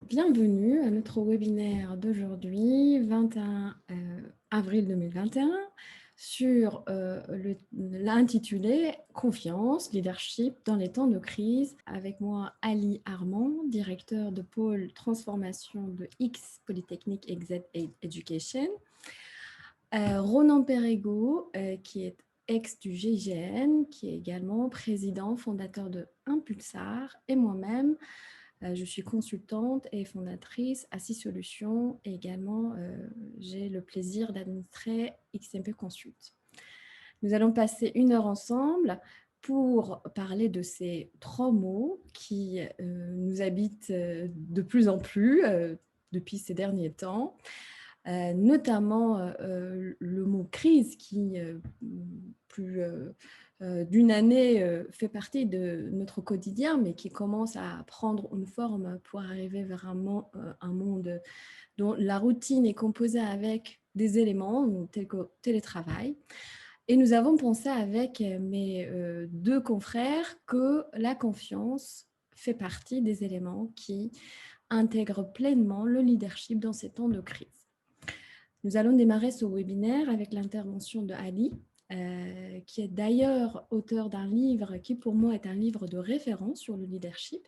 Bienvenue à notre webinaire d'aujourd'hui, 21 avril 2021, sur l'intitulé « Confiance, leadership dans les temps de crise » avec moi Ali Armand, directeur de pôle transformation de X Polytechnique XZ Education, Ronan Perrego, qui est ex du GIGN, qui est également président fondateur de Impulsar, et moi-même. Je suis consultante et fondatrice à 6 Solutions et également j'ai le plaisir d'administrer XMP Consult. Nous allons passer 1 heure ensemble pour parler de ces 3 mots qui nous habitent de plus en plus depuis ces derniers temps, notamment le mot crise qui, plus d'une année, fait partie de notre quotidien, mais qui commence à prendre une forme pour arriver vers un monde dont la routine est composée avec des éléments tels que télétravail. Et nous avons pensé avec mes 2 confrères que la confiance fait partie des éléments qui intègrent pleinement le leadership dans ces temps de crise. Nous allons démarrer ce webinaire avec l'intervention de Ali, qui est d'ailleurs auteur d'un livre qui pour moi est un livre de référence sur le leadership,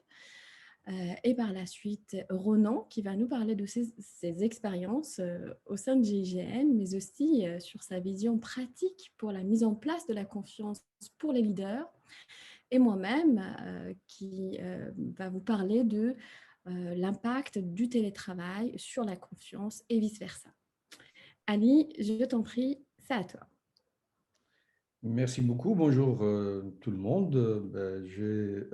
et par la suite Ronan qui va nous parler de ses expériences au sein de GIGN, mais aussi sur sa vision pratique pour la mise en place de la confiance pour les leaders, et moi-même qui va vous parler de l'impact du télétravail sur la confiance et vice-versa. Ali, je t'en prie, c'est à toi. Merci beaucoup. Bonjour tout le monde. J'ai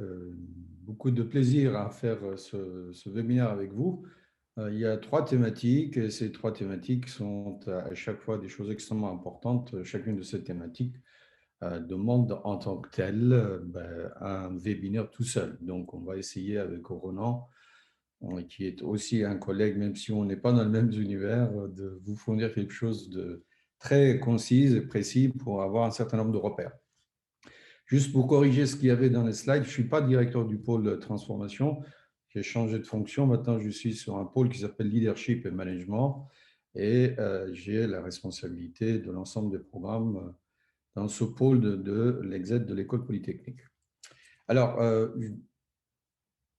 beaucoup de plaisir à faire ce webinaire avec vous. Il y a 3 thématiques et ces 3 thématiques sont à chaque fois des choses extrêmement importantes. Chacune de ces thématiques demande en tant que telle un webinaire tout seul. Donc, on va essayer avec Ronan, qui est aussi un collègue, même si on n'est pas dans le même univers, de vous fournir quelque chose de très concis et précis pour avoir un certain nombre de repères. Juste pour corriger ce qu'il y avait dans les slides, je ne suis pas directeur du pôle transformation, j'ai changé de fonction. Maintenant, je suis sur un pôle qui s'appelle Leadership et Management et j'ai la responsabilité de l'ensemble des programmes dans ce pôle de l'EXED de l'École Polytechnique. Alors,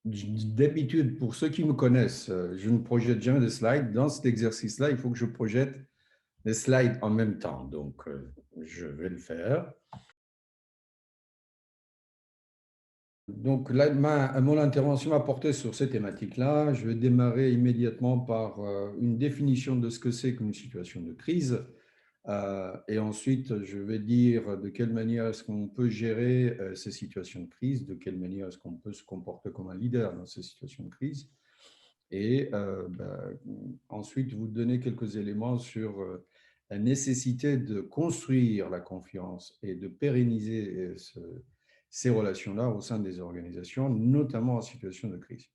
d'habitude, pour ceux qui me connaissent, je ne projette jamais de slides. Dans cet exercice-là, il faut que je projette les slides en même temps. Donc, je vais le faire. Donc, là, mon intervention va porter sur ces thématiques-là. Je vais démarrer immédiatement par une définition de ce que c'est qu'une situation de crise. Et ensuite, je vais dire de quelle manière est-ce qu'on peut gérer ces situations de crise, de quelle manière est-ce qu'on peut se comporter comme un leader dans ces situations de crise. Et ensuite, vous donner quelques éléments sur la nécessité de construire la confiance et de pérenniser ces relations-là au sein des organisations, notamment en situation de crise.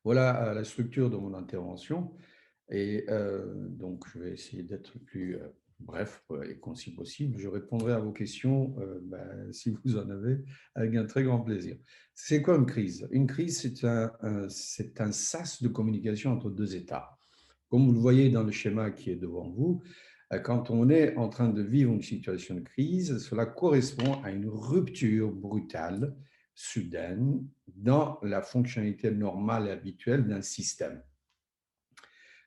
Voilà la structure de mon intervention. Et donc, je vais essayer d'être le plus bref et concis possible. Je répondrai à vos questions, si vous en avez, avec un très grand plaisir. C'est quoi une crise? Une crise, c'est un sas de communication entre 2 États. Comme vous le voyez dans le schéma qui est devant vous, quand on est en train de vivre une situation de crise, cela correspond à une rupture brutale, soudaine, dans la fonctionnalité normale et habituelle d'un système.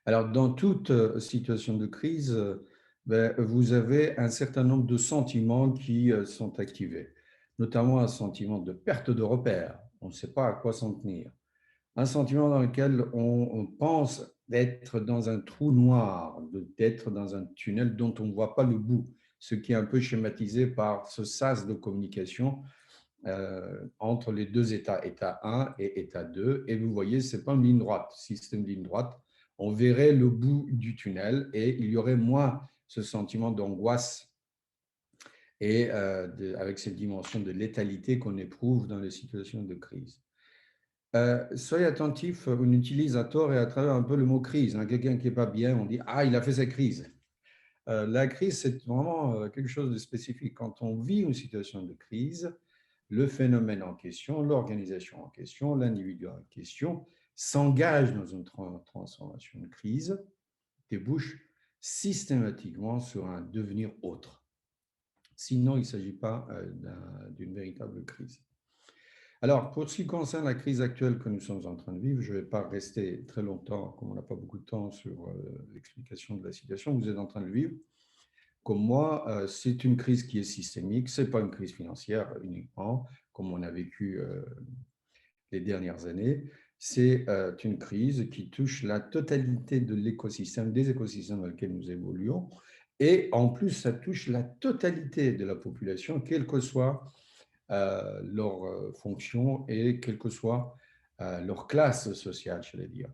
Alors, dans toute situation de crise, vous avez un certain nombre de sentiments qui sont activés, notamment un sentiment de perte de repère. On ne sait pas à quoi s'en tenir. Un sentiment dans lequel on pense d'être dans un trou noir, d'être dans un tunnel dont on ne voit pas le bout, ce qui est un peu schématisé par ce sas de communication entre les 2 états, état 1 et état 2. Et vous voyez, ce n'est pas une ligne droite. Si c'était une ligne droite, on verrait le bout du tunnel et il y aurait moins ce sentiment d'angoisse et avec cette dimension de létalité qu'on éprouve dans les situations de crise. Soyez attentifs, on utilise à tort et à travers un peu le mot crise. Quelqu'un qui n'est pas bien, on dit « Ah, il a fait sa crise ». La crise, c'est vraiment quelque chose de spécifique. Quand on vit une situation de crise, le phénomène en question, l'organisation en question, l'individu en question s'engage dans une transformation de crise débouche systématiquement sur un devenir autre. Sinon, il ne s'agit pas d'une véritable crise. Alors, pour ce qui concerne la crise actuelle que nous sommes en train de vivre, je ne vais pas rester très longtemps, comme on n'a pas beaucoup de temps, sur l'explication de la situation que vous êtes en train de vivre. Comme moi, c'est une crise qui est systémique, ce n'est pas une crise financière uniquement, comme on a vécu les dernières années. C'est une crise qui touche la totalité de l'écosystème, des écosystèmes dans lesquels nous évoluons. Et en plus, ça touche la totalité de la population, quelle que soit leur fonction et quelle que soit leur classe sociale, je vais dire.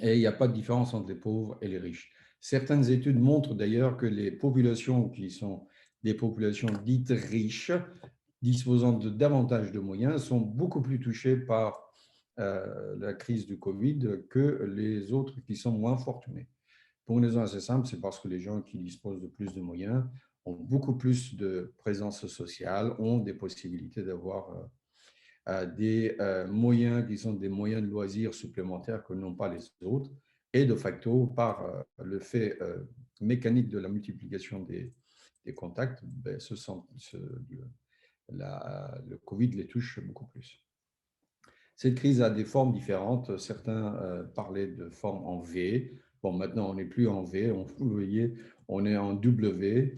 Et il n'y a pas de différence entre les pauvres et les riches. Certaines études montrent d'ailleurs que les populations qui sont des populations dites riches, disposant de davantage de moyens, sont beaucoup plus touchées par la crise du Covid que les autres qui sont moins fortunés. Pour une raison assez simple, c'est parce que les gens qui disposent de plus de moyens ont beaucoup plus de présence sociale, ont des possibilités d'avoir des moyens qui sont des moyens de loisirs supplémentaires que n'ont pas les autres. Et de facto, par le fait mécanique de la multiplication des contacts, ben, le Covid les touche beaucoup plus. Cette crise a des formes différentes. Certains parlaient de forme en V. Bon, maintenant, on n'est plus en V. Vous voyez, on est en W,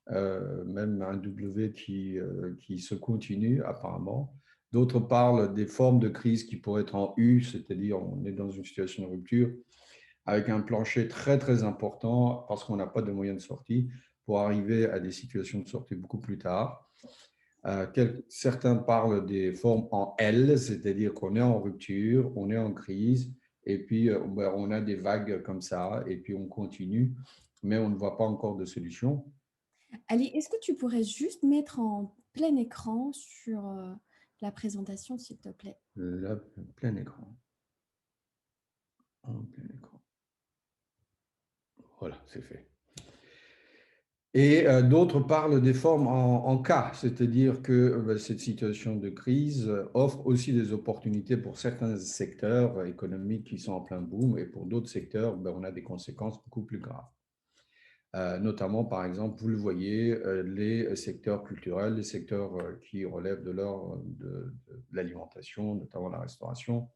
même un W qui se continue apparemment. D'autres parlent des formes de crise qui pourraient être en U, c'est-à-dire on est dans une situation de rupture avec un plancher très, très important parce qu'on n'a pas de moyens de sortie pour arriver à des situations de sortie beaucoup plus tard. Certains parlent des formes en L, c'est-à-dire qu'on est en rupture, on est en crise, et puis on a des vagues comme ça, et puis on continue, mais on ne voit pas encore de solution. Ali, est-ce que tu pourrais juste mettre en plein écran sur la présentation, s'il te plaît? Le plein écran. En plein écran. Voilà, c'est fait. Et d'autres parlent des formes en cas, c'est-à-dire que cette situation de crise offre aussi des opportunités pour certains secteurs économiques qui sont en plein boom, et pour d'autres secteurs, on a des conséquences beaucoup plus graves. Notamment, par exemple, vous le voyez, les secteurs culturels, les secteurs qui relèvent de l'alimentation, notamment la restauration,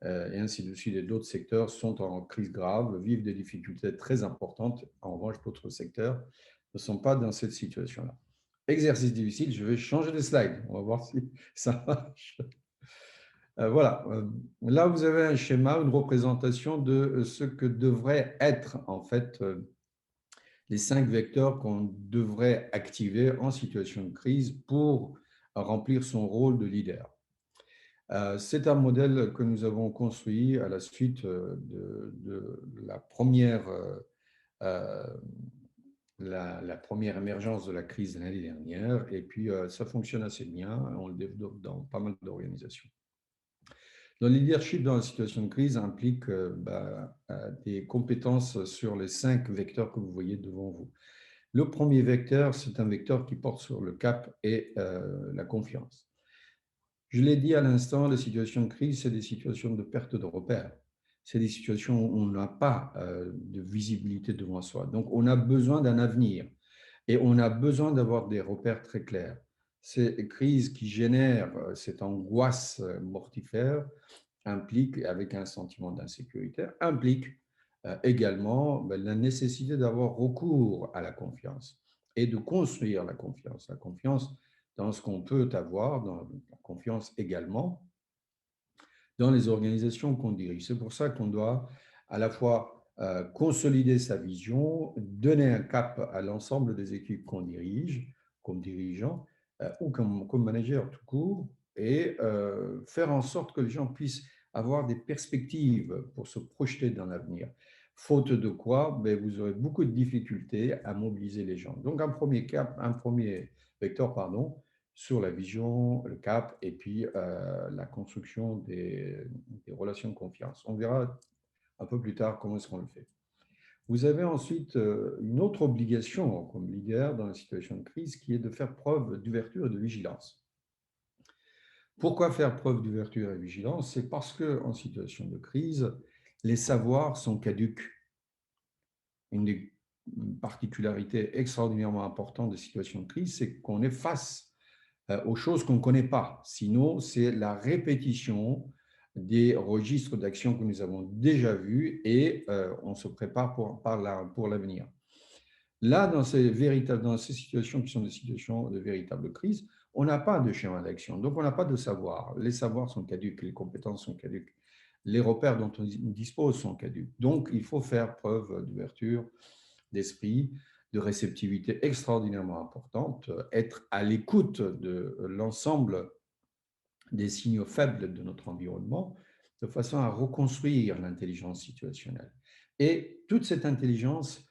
et ainsi de suite, et d'autres secteurs sont en crise grave, vivent des difficultés très importantes. En revanche, d'autres secteurs ne sont pas dans cette situation-là. Exercice difficile, je vais changer de slide. On va voir si ça marche. Voilà, là vous avez un schéma, une représentation de ce que devraient être en fait les 5 vecteurs qu'on devrait activer en situation de crise pour remplir son rôle de leader. C'est un modèle que nous avons construit à la suite de la première émergence de la crise de l'année dernière, et puis ça fonctionne assez bien, on le développe dans pas mal d'organisations. Le leadership dans la situation de crise implique des compétences sur les 5 vecteurs que vous voyez devant vous. Le premier vecteur, c'est un vecteur qui porte sur le cap et la confiance. Je l'ai dit à l'instant, les situations de crise, c'est des situations de perte de repères. C'est des situations où on n'a pas de visibilité devant soi. Donc, on a besoin d'un avenir et on a besoin d'avoir des repères très clairs. Ces crises qui génèrent cette angoisse mortifère impliquent, avec un sentiment d'insécurité, impliquent également la nécessité d'avoir recours à la confiance et de construire la confiance. La confiance dans ce qu'on peut avoir, dans la confiance également dans les organisations qu'on dirige. C'est pour ça qu'on doit à la fois consolider sa vision, donner un cap à l'ensemble des équipes qu'on dirige, comme dirigeant ou comme manager tout court, et faire en sorte que les gens puissent avoir des perspectives pour se projeter dans l'avenir. Faute de quoi, vous aurez beaucoup de difficultés à mobiliser les gens. Donc, un premier vecteur, sur la vision, le cap, et puis la construction des relations de confiance. On verra un peu plus tard comment est-ce qu'on le fait. Vous avez ensuite une autre obligation comme leader dans la situation de crise qui est de faire preuve d'ouverture et de vigilance. Pourquoi faire preuve d'ouverture et de vigilance? C'est parce qu'en situation de crise, les savoirs sont caducs. Une des particularités extraordinairement importantes des situations de crise, c'est qu'on est face aux choses qu'on ne connaît pas. Sinon, c'est la répétition des registres d'action que nous avons déjà vus et on se prépare pour l'avenir. Là, dans ces situations qui sont des situations de véritable crise, on n'a pas de schéma d'action, donc on n'a pas de savoir. Les savoirs sont caducs, les compétences sont caduques, les repères dont on dispose sont caducs. Donc, il faut faire preuve d'ouverture d'esprit, de réceptivité extraordinairement importante, être à l'écoute de l'ensemble des signaux faibles de notre environnement, de façon à reconstruire l'intelligence situationnelle. Et toute cette intelligence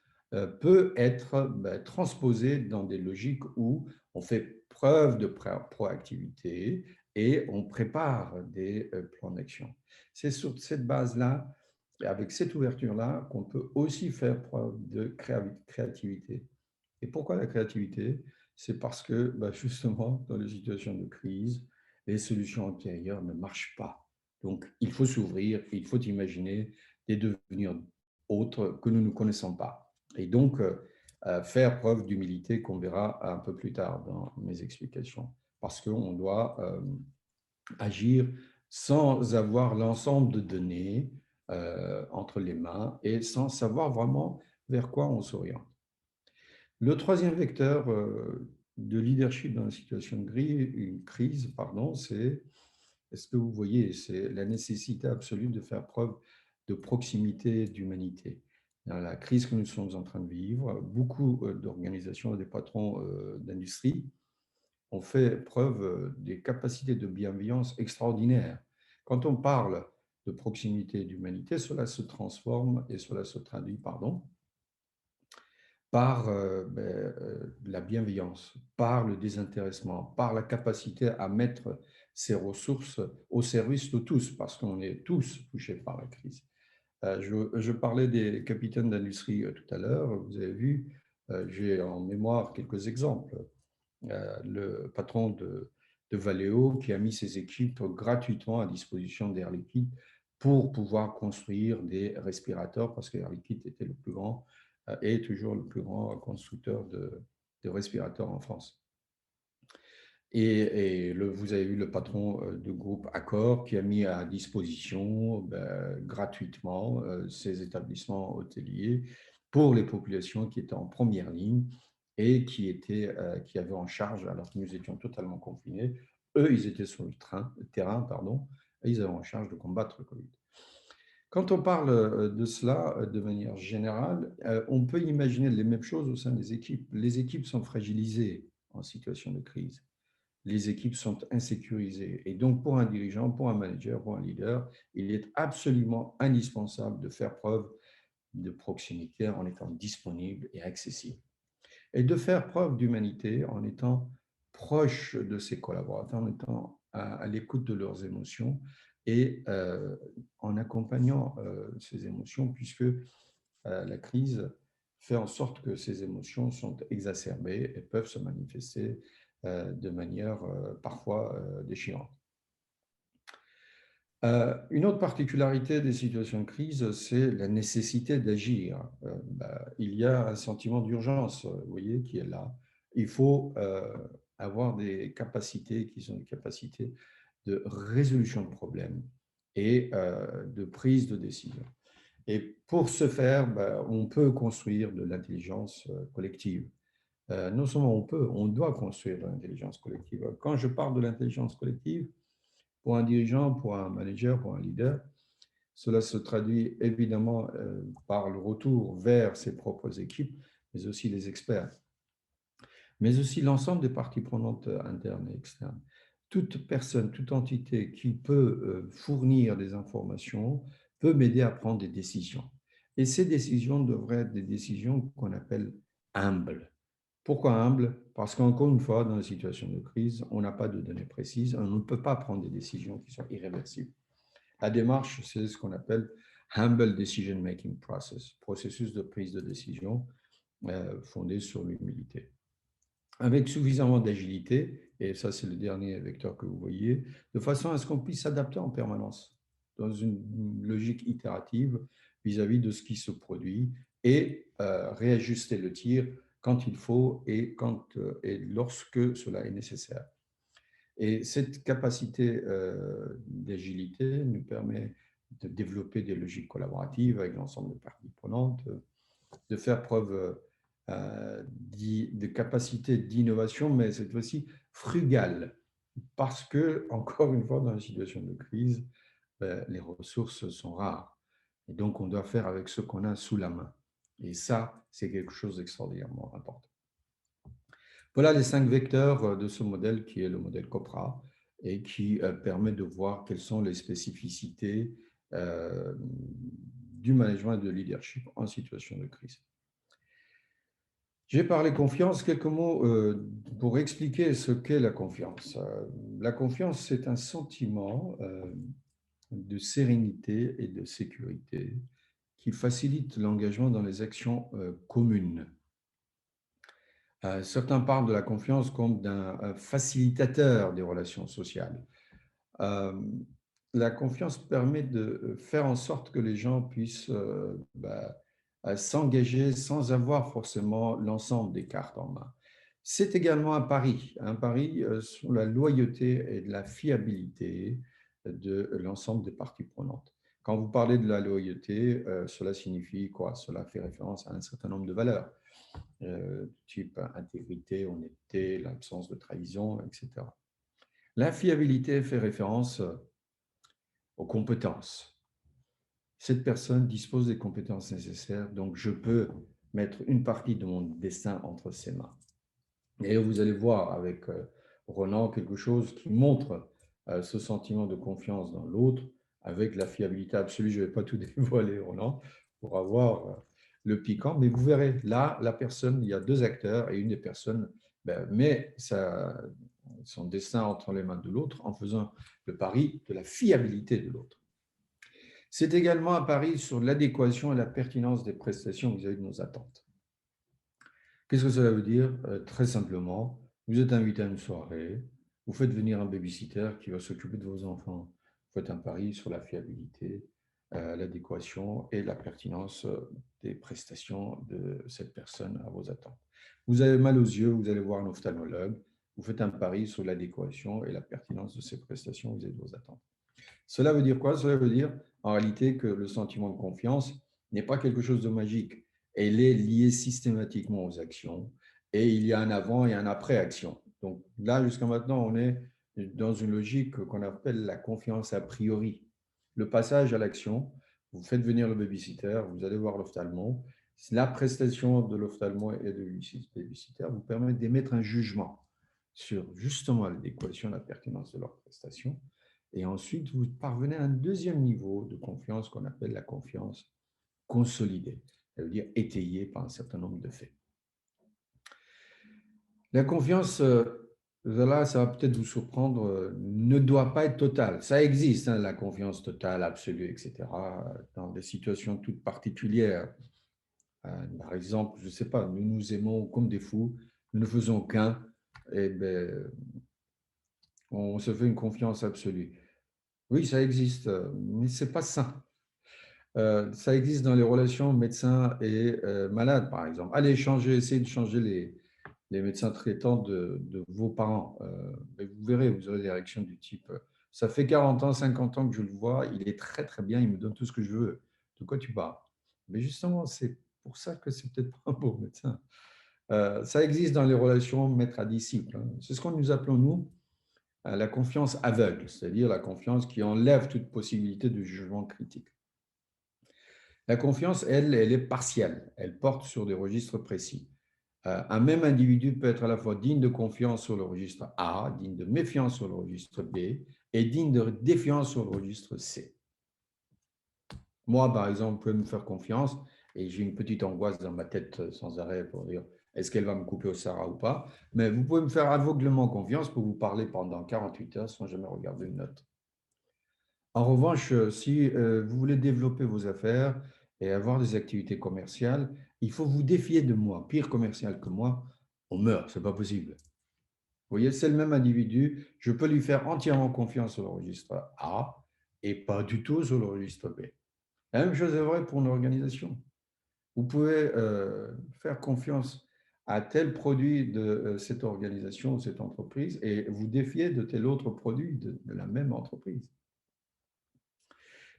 peut être transposée dans des logiques où on fait preuve de proactivité et on prépare des plans d'action. C'est sur cette base-là, avec cette ouverture-là, qu'on peut aussi faire preuve de créativité. Et pourquoi la créativité? C'est parce que justement, dans les situations de crise, les solutions antérieures ne marchent pas. Donc, il faut s'ouvrir, il faut imaginer des devenirs autres que nous ne connaissons pas. Et donc, faire preuve d'humilité qu'on verra un peu plus tard dans mes explications. Parce qu'on doit agir sans avoir l'ensemble de données entre les mains et sans savoir vraiment vers quoi on s'oriente. Le troisième vecteur de leadership dans la situation de crise, c'est, est-ce que vous voyez, c'est la nécessité absolue de faire preuve de proximité, d'humanité. Dans la crise que nous sommes en train de vivre, beaucoup d'organisations et des patrons d'industrie ont fait preuve des capacités de bienveillance extraordinaires. Quand on parle de proximité et d'humanité, cela se transforme et cela se traduit, par la bienveillance, par le désintéressement, par la capacité à mettre ces ressources au service de tous, parce qu'on est tous touchés par la crise. Je parlais des capitaines d'industrie tout à l'heure, vous avez vu, j'ai en mémoire quelques exemples. Le patron de Valeo qui a mis ses équipes gratuitement à disposition d'Air Liquide pour pouvoir construire des respirateurs, parce qu'Air Liquide était le plus grand et toujours le plus grand constructeur de respirateurs en France. Et vous avez eu le patron du groupe Accor qui a mis à disposition gratuitement ces établissements hôteliers pour les populations qui étaient en première ligne et qui avaient en charge, alors que nous étions totalement confinés, eux, ils étaient sur le terrain, et ils avaient en charge de combattre le Covid. Quand on parle de cela de manière générale, on peut imaginer les mêmes choses au sein des équipes. Les équipes sont fragilisées en situation de crise. Les équipes sont insécurisées. Et donc, pour un dirigeant, pour un manager, pour un leader, il est absolument indispensable de faire preuve de proximité en étant disponible et accessible. Et de faire preuve d'humanité en étant proche de ses collaborateurs, en étant à l'écoute de leurs émotions et en accompagnant ces émotions, puisque la crise fait en sorte que ces émotions sont exacerbées et peuvent se manifester de manière parfois déchirante. Une autre particularité des situations de crise, c'est la nécessité d'agir. Il y a un sentiment d'urgence, vous voyez, qui est là. Il faut avoir des capacités qui sont des capacités de résolution de problèmes et de prise de décision. Et pour ce faire, on peut construire de l'intelligence collective. Non seulement on peut, on doit construire de l'intelligence collective. Quand je parle de l'intelligence collective, pour un dirigeant, pour un manager, pour un leader, cela se traduit évidemment par le retour vers ses propres équipes, mais aussi les experts, mais aussi l'ensemble des parties prenantes internes et externes. Toute personne, toute entité qui peut fournir des informations peut m'aider à prendre des décisions. Et ces décisions devraient être des décisions qu'on appelle humbles. Pourquoi humble? Parce qu'encore une fois, dans une situation de crise, on n'a pas de données précises, on ne peut pas prendre des décisions qui sont irréversibles. La démarche, c'est ce qu'on appelle Humble Decision Making Process, processus de prise de décision fondé sur l'humilité. Avec suffisamment d'agilité et ça c'est le dernier vecteur que vous voyez, de façon à ce qu'on puisse s'adapter en permanence dans une logique itérative vis-à-vis de ce qui se produit et réajuster le tir quand il faut et lorsque cela est nécessaire. Et cette capacité d'agilité nous permet de développer des logiques collaboratives avec l'ensemble des parties prenantes, de faire preuve de capacité d'innovation, mais cette fois-ci frugale, parce que, encore une fois, dans une situation de crise, les ressources sont rares. Et donc, on doit faire avec ce qu'on a sous la main. Et ça, c'est quelque chose d'extraordinairement important. Voilà les 5 vecteurs de ce modèle qui est le modèle COPRA et qui permet de voir quelles sont les spécificités du management et de leadership en situation de crise. J'ai parlé confiance, quelques mots pour expliquer ce qu'est la confiance. La confiance, c'est un sentiment de sérénité et de sécurité qui facilite l'engagement dans les actions communes. Certains parlent de la confiance comme d'un facilitateur des relations sociales. La confiance permet de faire en sorte que les gens puissent s'engager sans avoir forcément l'ensemble des cartes en main. C'est également un pari sur la loyauté et de la fiabilité de l'ensemble des parties prenantes. Quand vous parlez de la loyauté, cela signifie quoi? Cela fait référence à un certain nombre de valeurs, type intégrité, honnêteté, l'absence de trahison, etc. La fiabilité fait référence aux compétences. Cette personne dispose des compétences nécessaires, donc je peux mettre une partie de mon destin entre ses mains. Et vous allez voir avec Ronan quelque chose qui montre ce sentiment de confiance dans l'autre avec la fiabilité absolue. Je ne vais pas tout dévoiler, Ronan, pour avoir le piquant, mais vous verrez, là, la personne, il y a 2 acteurs et une des personnes met son destin entre les mains de l'autre en faisant le pari de la fiabilité de l'autre. C'est également un pari sur l'adéquation et la pertinence des prestations vis-à-vis de nos attentes. Qu'est-ce que cela veut dire? Très simplement, vous êtes invité à une soirée, vous faites venir un babysitter qui va s'occuper de vos enfants. Vous faites un pari sur la fiabilité, l'adéquation et la pertinence des prestations de cette personne à vos attentes. Vous avez mal aux yeux, vous allez voir un ophtalmologue, vous faites un pari sur l'adéquation et la pertinence de ces prestations vis-à-vis de vos attentes. Cela veut dire quoi? Cela veut dire en réalité que le sentiment de confiance n'est pas quelque chose de magique. Elle est liée systématiquement aux actions et il y a un avant et un après-action. Donc là, jusqu'à maintenant, on est dans une logique qu'on appelle la confiance a priori. Le passage à l'action, vous faites venir le babysitter, vous allez voir l'ophtalmo. La prestation de l'ophtalmo et du babysitter vous permet d'émettre un jugement sur justement l'adéquation, la pertinence de leur prestation. Et ensuite, vous parvenez à un deuxième niveau de confiance qu'on appelle la confiance consolidée. Ça veut dire étayée par un certain nombre de faits. La confiance, là, ça va peut-être vous surprendre, ne doit pas être totale. Ça existe, hein, la confiance totale, absolue, etc., dans des situations toutes particulières. Par exemple, je ne sais pas, nous nous aimons comme des fous, nous ne faisons qu'un, et ben, on se fait une confiance absolue. Oui, ça existe, mais ce n'est pas ça. Ça existe dans les relations médecin et malade, par exemple. Allez essayez de changer les médecins traitants de vos parents. Mais vous verrez, vous aurez des réactions du type ça fait 40 ans, 50 ans que je le vois, il est très très bien, il me donne tout ce que je veux. De quoi tu parles? Mais justement, c'est pour ça que c'est peut-être pas un bon médecin. Ça existe dans les relations maître à disciple, hein. C'est ce que nous appelons, nous, la confiance aveugle, c'est-à-dire la confiance qui enlève toute possibilité de jugement critique. La confiance, elle est partielle. Elle porte sur des registres précis. Un même individu peut être à la fois digne de confiance sur le registre A, digne de méfiance sur le registre B et digne de défiance sur le registre C. Moi, par exemple, vous pouvez me faire confiance et j'ai une petite angoisse dans ma tête sans arrêt pour dire est-ce qu'elle va me couper au Sahara ou pas. Mais vous pouvez me faire aveuglément confiance pour vous parler pendant 48 heures sans jamais regarder une note. En revanche, si vous voulez développer vos affaires et avoir des activités commerciales, il faut vous défier de moi. Pire commercial que moi, on meurt, ce n'est pas possible. Vous voyez, c'est le même individu. Je peux lui faire entièrement confiance sur le registre A et pas du tout sur le registre B. La même chose est vraie pour une organisation. Vous pouvez faire confiance à tel produit de cette organisation ou cette entreprise et vous défier de tel autre produit de la même entreprise.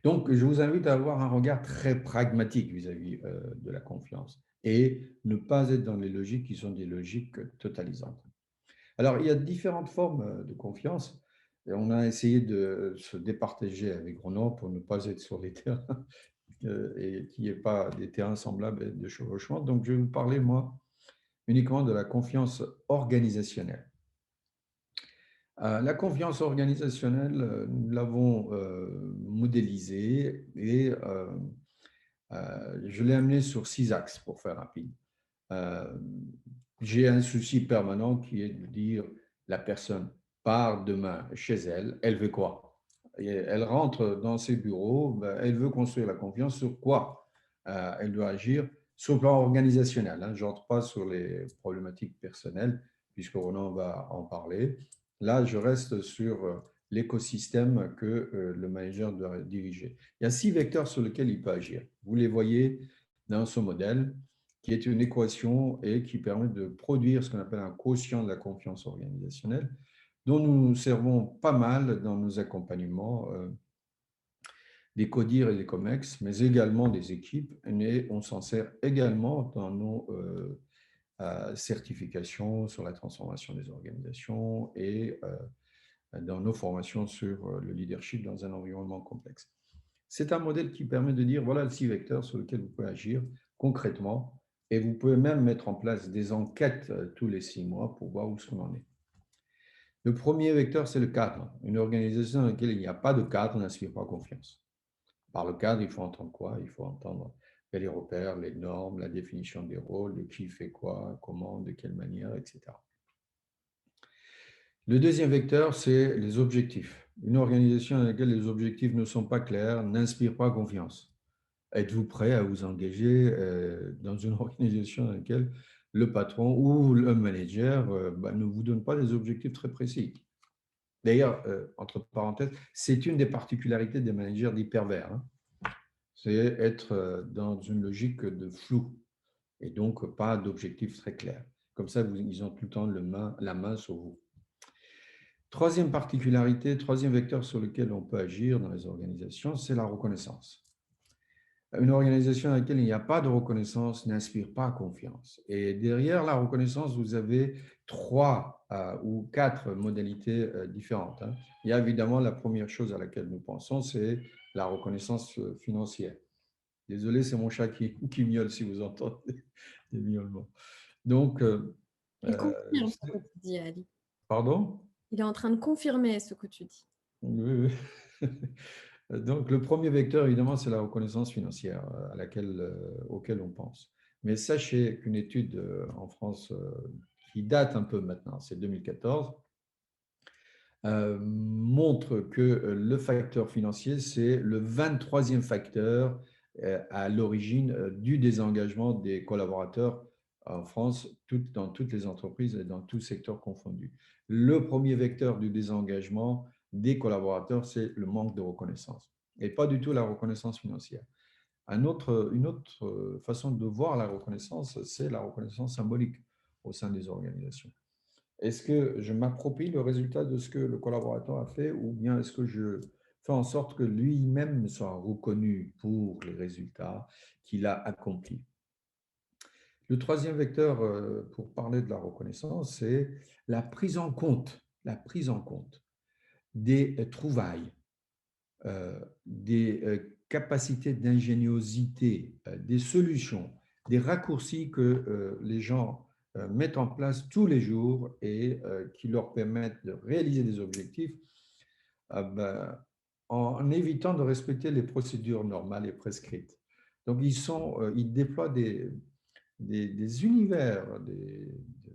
Donc, je vous invite à avoir un regard très pragmatique vis-à-vis de la confiance et ne pas être dans les logiques qui sont des logiques totalisantes. Alors, il y a différentes formes de confiance. Et on a essayé de se départager avec Ronan pour ne pas être sur les terrains et qu'il n'y ait pas des terrains semblables et de chevauchement. Donc, je vais vous parler, moi, uniquement de la confiance organisationnelle. La confiance organisationnelle, nous l'avons modélisée et je l'ai amenée sur 6 axes pour faire rapide. Euh, j'ai un souci permanent qui est de dire la personne part demain chez elle, elle veut quoi? Et elle rentre dans ses bureaux, ben, elle veut construire la confiance sur quoi? Elle doit agir sur le plan organisationnel. Hein. Je n'entre pas sur les problématiques personnelles, puisque Ronan va en parler. Là, je reste sur l'écosystème que le manager doit diriger. Il y a 6 vecteurs sur lesquels il peut agir. Vous les voyez dans ce modèle qui est une équation et qui permet de produire ce qu'on appelle un quotient de la confiance organisationnelle, dont nous nous servons pas mal dans nos accompagnements des CODIR et des COMEX, mais également des équipes, et on s'en sert également dans nos certifications sur la transformation des organisations et dans nos formations sur le leadership dans un environnement complexe. C'est un modèle qui permet de dire, voilà le 6 vecteurs sur lesquels vous pouvez agir concrètement et vous pouvez même mettre en place des enquêtes tous les 6 mois pour voir où ce qu'on en est. Le premier vecteur, c'est le cadre. Une organisation dans laquelle il n'y a pas de cadre n'inspire pas confiance. Par le cadre, il faut entendre quoi? Il faut entendre les repères, les normes, la définition des rôles, de qui fait quoi, comment, de quelle manière, etc. Le deuxième vecteur, c'est les objectifs. Une organisation dans laquelle les objectifs ne sont pas clairs n'inspire pas confiance. Êtes-vous prêt à vous engager dans une organisation dans laquelle le patron ou le manager ne vous donne pas des objectifs très précis? D'ailleurs, entre parenthèses, c'est une des particularités des managers dits pervers. Hein. C'est être dans une logique de flou et donc pas d'objectifs très clairs. Comme ça, ils ont tout le temps la main sur vous. Troisième particularité, troisième vecteur sur lequel on peut agir dans les organisations, c'est la reconnaissance. Une organisation dans laquelle il n'y a pas de reconnaissance n'inspire pas confiance. Et derrière la reconnaissance, vous avez 3 ou 4 modalités différentes. Hein. Il y a évidemment la première chose à laquelle nous pensons, c'est la reconnaissance financière. Désolé, c'est mon chat qui miaule si vous entendez des miaulements. Donc, Il confirme ce que tu dis, Ali. pardon? Il est en train de confirmer ce que tu dis. Oui, oui. Donc, le premier vecteur, évidemment, c'est la reconnaissance financière auquel on pense. Mais sachez qu'une étude en France qui date un peu maintenant, c'est 2014, montre que le facteur financier, c'est le 23e facteur à l'origine du désengagement des collaborateurs en France, dans toutes les entreprises et dans tous secteurs confondus. Le premier vecteur du désengagement des collaborateurs, c'est le manque de reconnaissance et pas du tout la reconnaissance financière. Une autre façon de voir la reconnaissance, c'est la reconnaissance symbolique au sein des organisations. Est-ce que je m'approprie le résultat de ce que le collaborateur a fait ou bien est-ce que je fais en sorte que lui-même soit reconnu pour les résultats qu'il a accomplis? Le troisième vecteur pour parler de la reconnaissance, c'est la prise en compte des trouvailles, des capacités d'ingéniosité, des solutions, des raccourcis que les gens mettent en place tous les jours et qui leur permettent de réaliser des objectifs ben, en évitant de respecter les procédures normales et prescrites. Donc, ils déploient des univers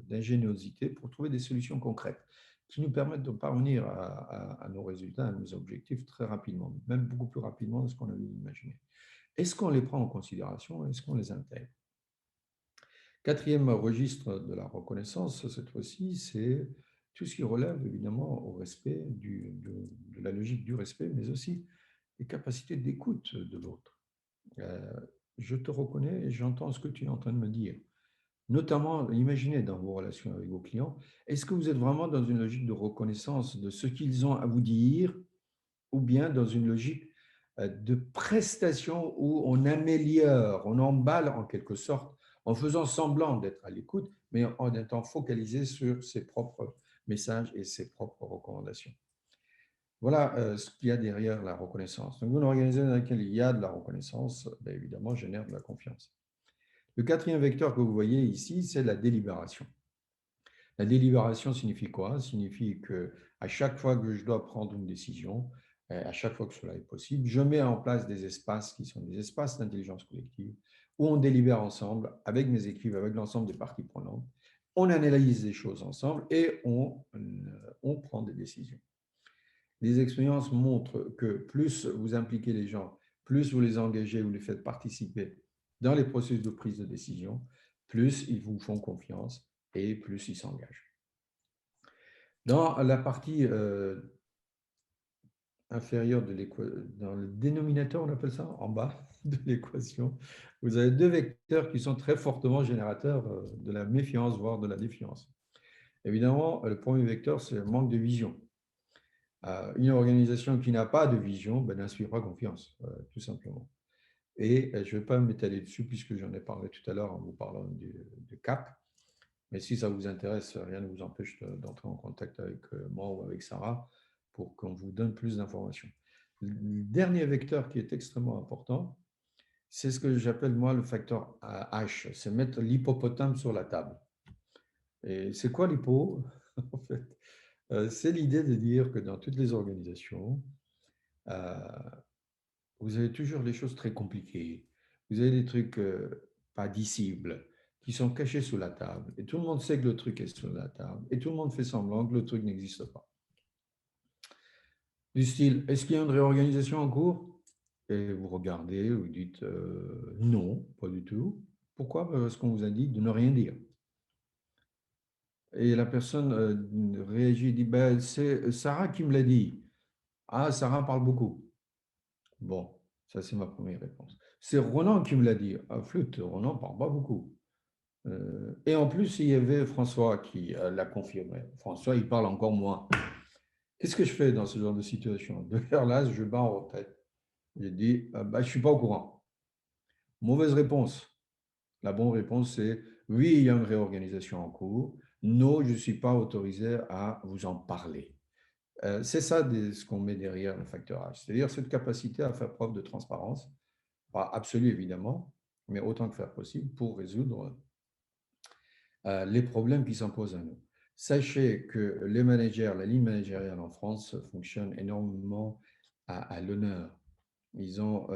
d'ingéniosité pour trouver des solutions concrètes qui nous permettent de parvenir à nos résultats, à nos objectifs très rapidement, même beaucoup plus rapidement de ce qu'on avait imaginé. Est-ce qu'on les prend en considération? Est-ce qu'on les intègre? Quatrième registre de la reconnaissance, cette fois-ci, c'est tout ce qui relève évidemment au respect de la logique du respect, mais aussi les capacités d'écoute de l'autre. Je te reconnais et j'entends ce que tu es en train de me dire. Notamment, imaginez dans vos relations avec vos clients, est-ce que vous êtes vraiment dans une logique de reconnaissance de ce qu'ils ont à vous dire ou bien dans une logique de prestation où on améliore, on emballe en quelque sorte, en faisant semblant d'être à l'écoute, mais en étant focalisé sur ses propres messages et ses propres recommandations. Voilà ce qu'il y a derrière la reconnaissance. Donc, une organisation dans laquelle il y a de la reconnaissance, bien évidemment, génère de la confiance. Le quatrième vecteur que vous voyez ici, c'est la délibération. La délibération signifie quoi? Signifie qu'à chaque fois que je dois prendre une décision, à chaque fois que cela est possible, je mets en place des espaces qui sont des espaces d'intelligence collective où on délibère ensemble avec mes équipes, avec l'ensemble des parties prenantes. On analyse les choses ensemble et on prend des décisions. Les expériences montrent que plus vous impliquez les gens, plus vous les engagez, vous les faites participer dans les processus de prise de décision, plus ils vous font confiance et plus ils s'engagent. Dans la partie inférieure de l'équation, dans le dénominateur, on appelle ça, en bas de l'équation, vous avez deux vecteurs qui sont très fortement générateurs de la méfiance, voire de la défiance. Évidemment, le premier vecteur, c'est le manque de vision. Une organisation qui n'a pas de vision n'inspire pas confiance, tout simplement. Et je ne vais pas m'étaler dessus puisque j'en ai parlé tout à l'heure en vous parlant de CAP. Mais si ça vous intéresse, rien ne vous empêche d'entrer en contact avec moi ou avec Sarah pour qu'on vous donne plus d'informations. Le dernier vecteur qui est extrêmement important, c'est ce que j'appelle moi le facteur H, c'est mettre l'hippopotame sur la table. Et c'est quoi l'hippo? En fait, c'est l'idée de dire que dans toutes les organisations, vous avez toujours des choses très compliquées. Vous avez des trucs pas dissibles, qui sont cachés sous la table. Et tout le monde sait que le truc est sous la table. Et tout le monde fait semblant que le truc n'existe pas. Du style, est-ce qu'il y a une réorganisation en cours? Et vous regardez, vous dites non, pas du tout. Pourquoi? Parce qu'on vous a dit de ne rien dire. Et la personne réagit, dit, ben, c'est Sarah qui me l'a dit. Ah, Sarah parle beaucoup. Bon, ça c'est ma première réponse. C'est Ronan qui me l'a dit. Ah, flûte, Ronan ne parle pas beaucoup. Et en plus, il y avait François qui l'a confirmé. François, il parle encore moins. Qu'est-ce que je fais dans ce genre de situation? De faire là, je bats en retraite. J'ai dit, bah, je ne suis pas au courant. Mauvaise réponse. La bonne réponse, c'est oui, il y a une réorganisation en cours. Non, je ne suis pas autorisé à vous en parler. C'est ça ce qu'on met derrière le facteur H, c'est-à-dire cette capacité à faire preuve de transparence, pas absolue évidemment, mais autant que faire possible pour résoudre les problèmes qui s'imposent à nous. Sachez que les managers, la ligne managériale en France fonctionne énormément à l'honneur. Ils ont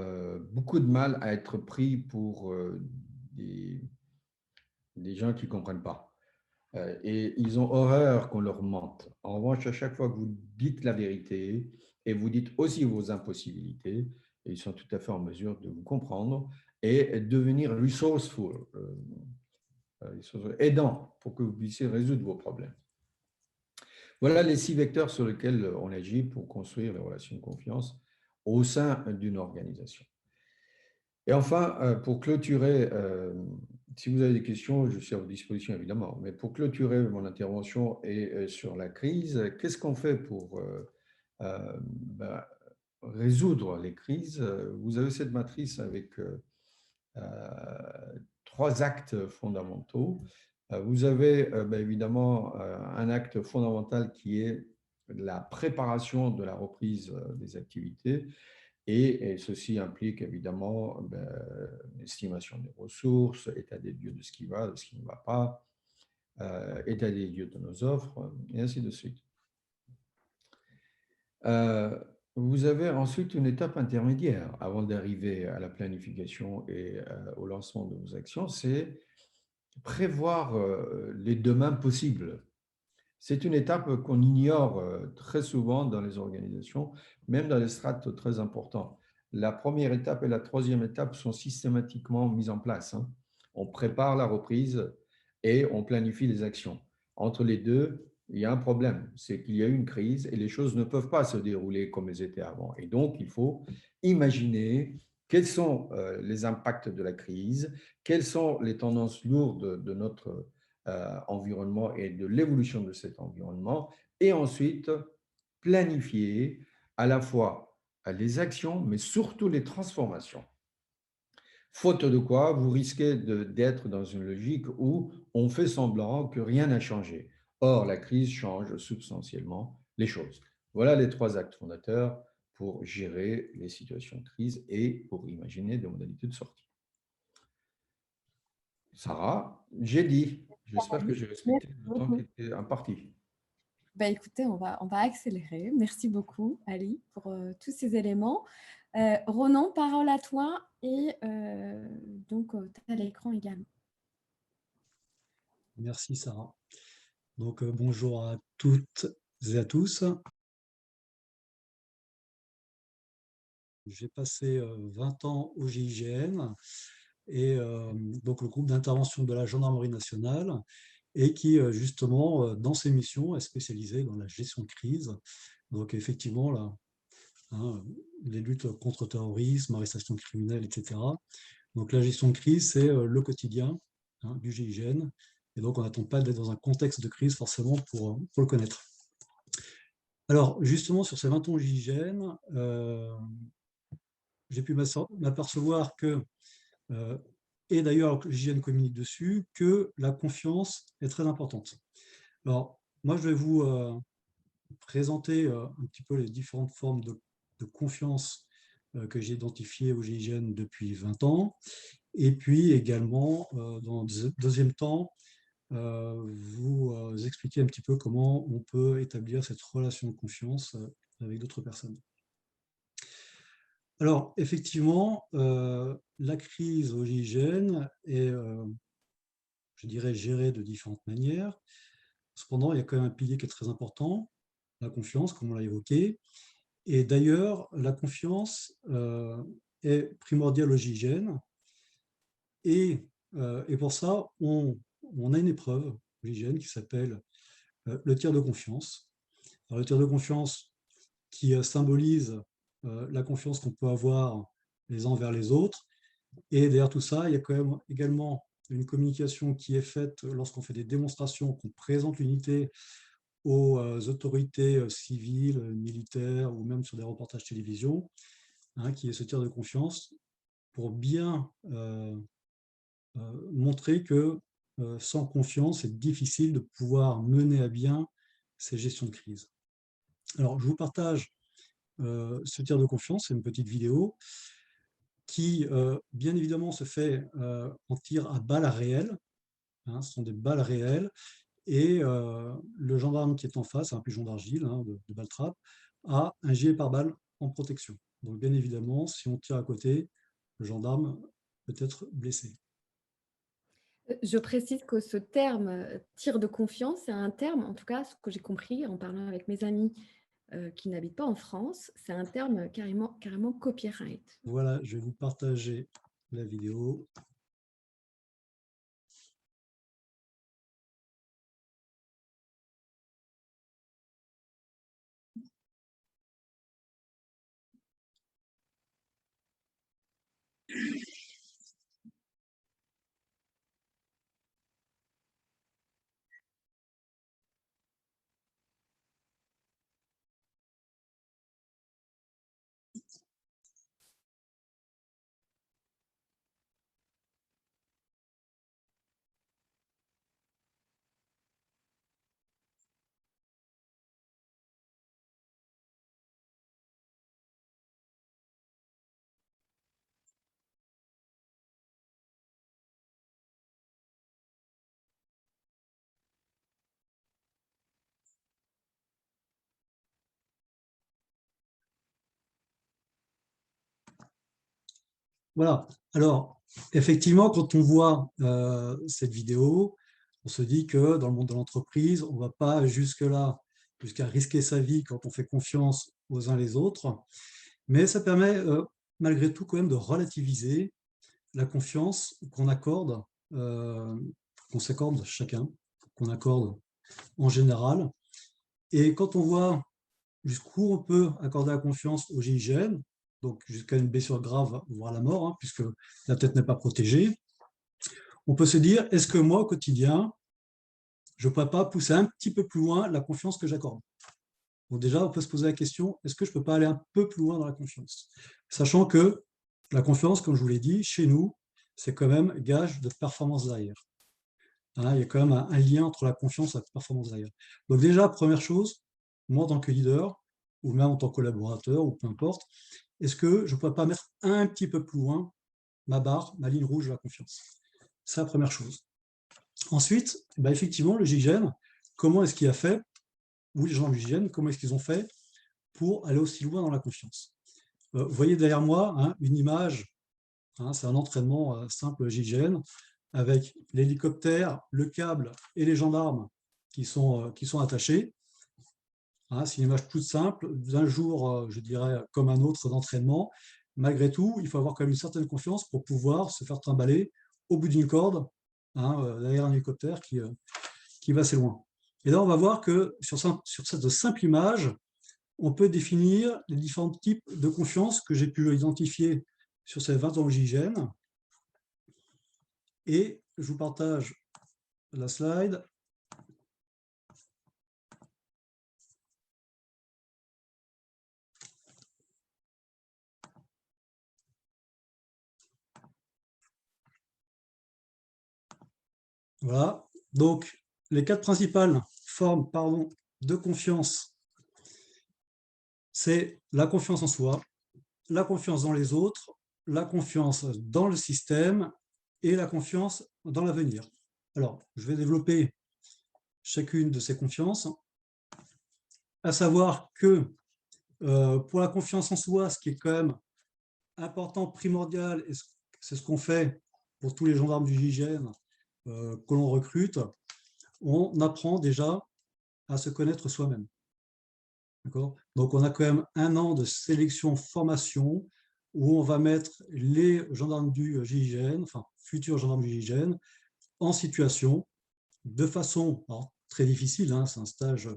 beaucoup de mal à être pris pour des gens qui ne comprennent pas. Et ils ont horreur qu'on leur mente. En revanche, à chaque fois que vous dites la vérité et vous dites aussi vos impossibilités, ils sont tout à fait en mesure de vous comprendre et devenir resourceful, aidant pour que vous puissiez résoudre vos problèmes. Voilà les 6 vecteurs sur lesquels on agit pour construire les relations de confiance au sein d'une organisation. Et enfin, pour clôturer, si vous avez des questions, je suis à votre disposition évidemment, mais pour clôturer mon intervention et sur la crise, qu'est-ce qu'on fait pour résoudre les crises? Vous avez cette matrice avec 3 actes fondamentaux. Vous avez évidemment un acte fondamental qui est la préparation de la reprise des activités. Et ceci implique évidemment l'estimation des ressources, état des lieux de ce qui va, de ce qui ne va pas, état des lieux de nos offres, et ainsi de suite. Vous avez ensuite une étape intermédiaire avant d'arriver à la planification et au lancement de vos actions, c'est prévoir les demain possibles. C'est une étape qu'on ignore très souvent dans les organisations, même dans les strates très importants. La première étape et la troisième étape sont systématiquement mises en place. On prépare la reprise et on planifie les actions. Entre les deux, il y a un problème, c'est qu'il y a eu une crise et les choses ne peuvent pas se dérouler comme elles étaient avant. Et donc, il faut imaginer quels sont les impacts de la crise, quelles sont les tendances lourdes de notre environnement et de l'évolution de cet environnement, et ensuite planifier à la fois les actions, mais surtout les transformations. Faute de quoi, vous risquez d'être dans une logique où on fait semblant que rien n'a changé. Or, la crise change substantiellement les choses. Voilà les trois actes fondateurs pour gérer les situations de crise et pour imaginer des modalités de sortie. Sarah, j'ai dit. J'espère que j'ai respecté Merci le temps qui beaucoup. était imparti. Bah, écoutez, on va accélérer. Merci beaucoup, Ali, pour tous ces éléments. Ronan, parole à toi et donc tu as l'écran également. Merci Sarah. Donc bonjour à toutes et à tous. J'ai passé 20 ans au GIGN et donc le groupe d'intervention de la Gendarmerie nationale et qui justement dans ses missions est spécialisé dans la gestion de crise. Donc effectivement là, hein, les luttes contre le terrorisme, arrestation criminelle, etc. Donc la gestion de crise, c'est le quotidien hein, du GIGN. Et donc on n'attend pas d'être dans un contexte de crise forcément pour le connaître. Alors justement sur ces 20 ans au GIGN, j'ai pu m'apercevoir que, et d'ailleurs le GIGN communique dessus, que la confiance est très importante. Alors moi je vais vous présenter un petit peu les différentes formes de confiance que j'ai identifiées au GIGN depuis 20 ans. Et puis également, dans un deuxième temps, vous expliquer un petit peu comment on peut établir cette relation de confiance avec d'autres personnes. Alors, effectivement, la crise au GIGN est, je dirais, gérée de différentes manières. Cependant, il y a quand même un pilier qui est très important, la confiance, comme on l'a évoqué. Et d'ailleurs, la confiance est primordiale au GIGN. Et pour ça, on a une épreuve au GIGN qui s'appelle le tiers de confiance. Alors, le tiers de confiance qui symbolise la confiance qu'on peut avoir les uns envers les autres. Et derrière tout ça, il y a quand même également une communication qui est faite lorsqu'on fait des démonstrations, qu'on présente l'unité aux autorités civiles, militaires ou même sur des reportages télévision, hein, qui est ce tiers de confiance pour bien montrer que sans confiance, c'est difficile de pouvoir mener à bien ces gestions de crise. Alors, je vous partage ce tiers de confiance, c'est une petite vidéo qui, bien évidemment, se fait en tir à balles réelles. Hein, ce sont des balles réelles. Et le gendarme qui est en face, un pigeon d'argile, hein, de balle trappe, a un gilet pare-balles en protection. Donc, bien évidemment, si on tire à côté, le gendarme peut être blessé. Je précise que ce terme tir de confiance, c'est un terme, en tout cas, ce que j'ai compris en parlant avec mes amis qui n'habitent pas en France, c'est un terme carrément copyright. Voilà, je vais vous partager la vidéo. Voilà. Alors, effectivement, quand on voit cette vidéo, on se dit que dans le monde de l'entreprise, on ne va pas jusque-là, jusqu'à risquer sa vie quand on fait confiance aux uns les autres. Mais ça permet, malgré tout, quand même de relativiser la confiance qu'on accorde, qu'on s'accorde chacun, qu'on accorde en général. Et quand on voit jusqu'où on peut accorder la confiance au GIGN, donc jusqu'à une blessure grave, voire la mort, hein, puisque la tête n'est pas protégée, on peut se dire, est-ce que moi, au quotidien, je ne pourrais pas pousser un petit peu plus loin la confiance que j'accorde? Donc déjà, on peut se poser la question, est-ce que je ne peux pas aller un peu plus loin dans la confiance? Sachant que la confiance, comme je vous l'ai dit, chez nous, c'est quand même gage de performance derrière. Hein, il y a quand même un lien entre la confiance et la performance derrière. Donc déjà, première chose, moi en tant que leader, ou même en tant que collaborateur, ou peu importe, est-ce que je ne pourrais pas mettre un petit peu plus loin ma barre, ma ligne rouge de la confiance? C'est la première chose. Ensuite, bah effectivement, le GIGN, comment est-ce qu'il a fait, ou les gens du GIGN, comment est-ce qu'ils ont fait pour aller aussi loin dans la confiance? Vous voyez derrière moi hein, une image, hein, c'est un entraînement simple GIGN, avec l'hélicoptère, le câble et les gendarmes qui sont attachés. Hein, c'est une image toute simple, d'un jour, je dirais, comme un autre d'entraînement. Malgré tout, il faut avoir quand même une certaine confiance pour pouvoir se faire trimballer au bout d'une corde, hein, derrière un hélicoptère qui va assez loin. Et là, on va voir que sur cette simple image, on peut définir les différents types de confiance que j'ai pu identifier sur ces 20 ans de GIGN. Et je vous partage la slide. Voilà. Donc, les 4 principales formes de confiance, c'est la confiance en soi, la confiance dans les autres, la confiance dans le système et la confiance dans l'avenir. Alors, je vais développer chacune de ces confiances, à savoir que pour la confiance en soi, ce qui est quand même important, primordial, et c'est ce qu'on fait pour tous les gendarmes du GIGN que l'on recrute, on apprend déjà à se connaître soi-même. Donc, on a quand même 1 an de sélection, formation, où on va mettre les gendarmes du GIGN, enfin, futurs gendarmes du GIGN, en situation, de façon très difficile, hein, c'est un stage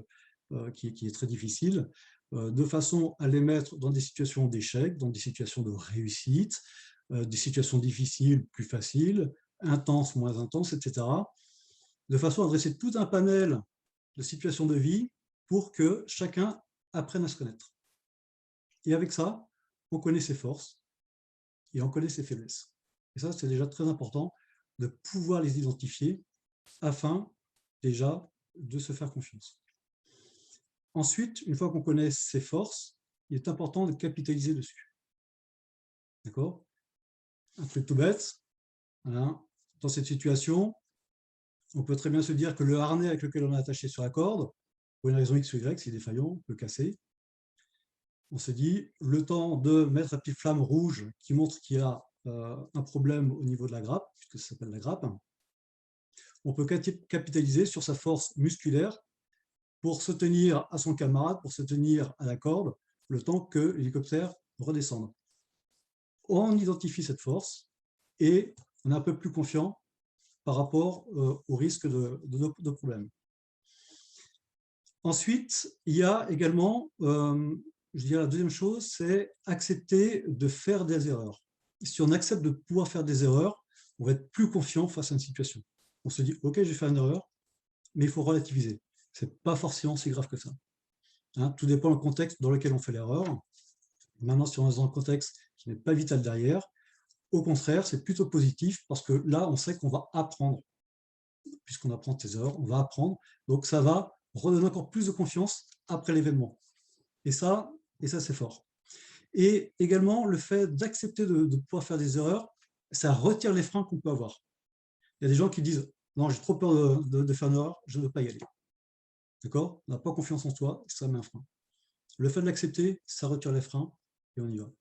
qui est très difficile, de façon à les mettre dans des situations d'échec, dans des situations de réussite, des situations difficiles, plus faciles, intenses, moins intenses, etc., de façon à dresser tout un panel de situations de vie pour que chacun apprenne à se connaître. Et avec ça, on connaît ses forces et on connaît ses faiblesses. Et ça, c'est déjà très important de pouvoir les identifier afin déjà de se faire confiance. Ensuite, une fois qu'on connaît ses forces, il est important de capitaliser dessus. D'accord? Un truc tout bête, hein, dans cette situation, on peut très bien se dire que le harnais avec lequel on est attaché sur la corde, pour une raison X ou Y, s'il est défaillant, on peut le casser. On se dit, le temps de mettre la petite flamme rouge qui montre qu'il y a un problème au niveau de la grappe, puisque ça s'appelle la grappe, on peut capitaliser sur sa force musculaire pour se tenir à son camarade, pour se tenir à la corde, le temps que l'hélicoptère redescende. On identifie cette force et on est un peu plus confiant par rapport au risque de problème. Ensuite, il y a également, je dirais la deuxième chose, c'est accepter de faire des erreurs. Si on accepte de pouvoir faire des erreurs, on va être plus confiant face à une situation. On se dit, ok, j'ai fait une erreur, mais il faut relativiser. Ce n'est pas forcément si grave que ça. Hein, tout dépend du contexte dans lequel on fait l'erreur. Maintenant, si on est dans un contexte qui n'est pas vital derrière, au contraire, c'est plutôt positif parce que là, on sait qu'on va apprendre. Puisqu'on apprend de ses erreurs, on va apprendre. Donc, ça va redonner encore plus de confiance après l'événement. Et ça c'est fort. Et également, le fait d'accepter de pouvoir faire des erreurs, ça retire les freins qu'on peut avoir. Il y a des gens qui disent « Non, j'ai trop peur de faire une erreur, je ne veux pas y aller. » D'accord? On n'a pas confiance en soi, ça met un frein. Le fait de l'accepter, ça retire les freins et on y va.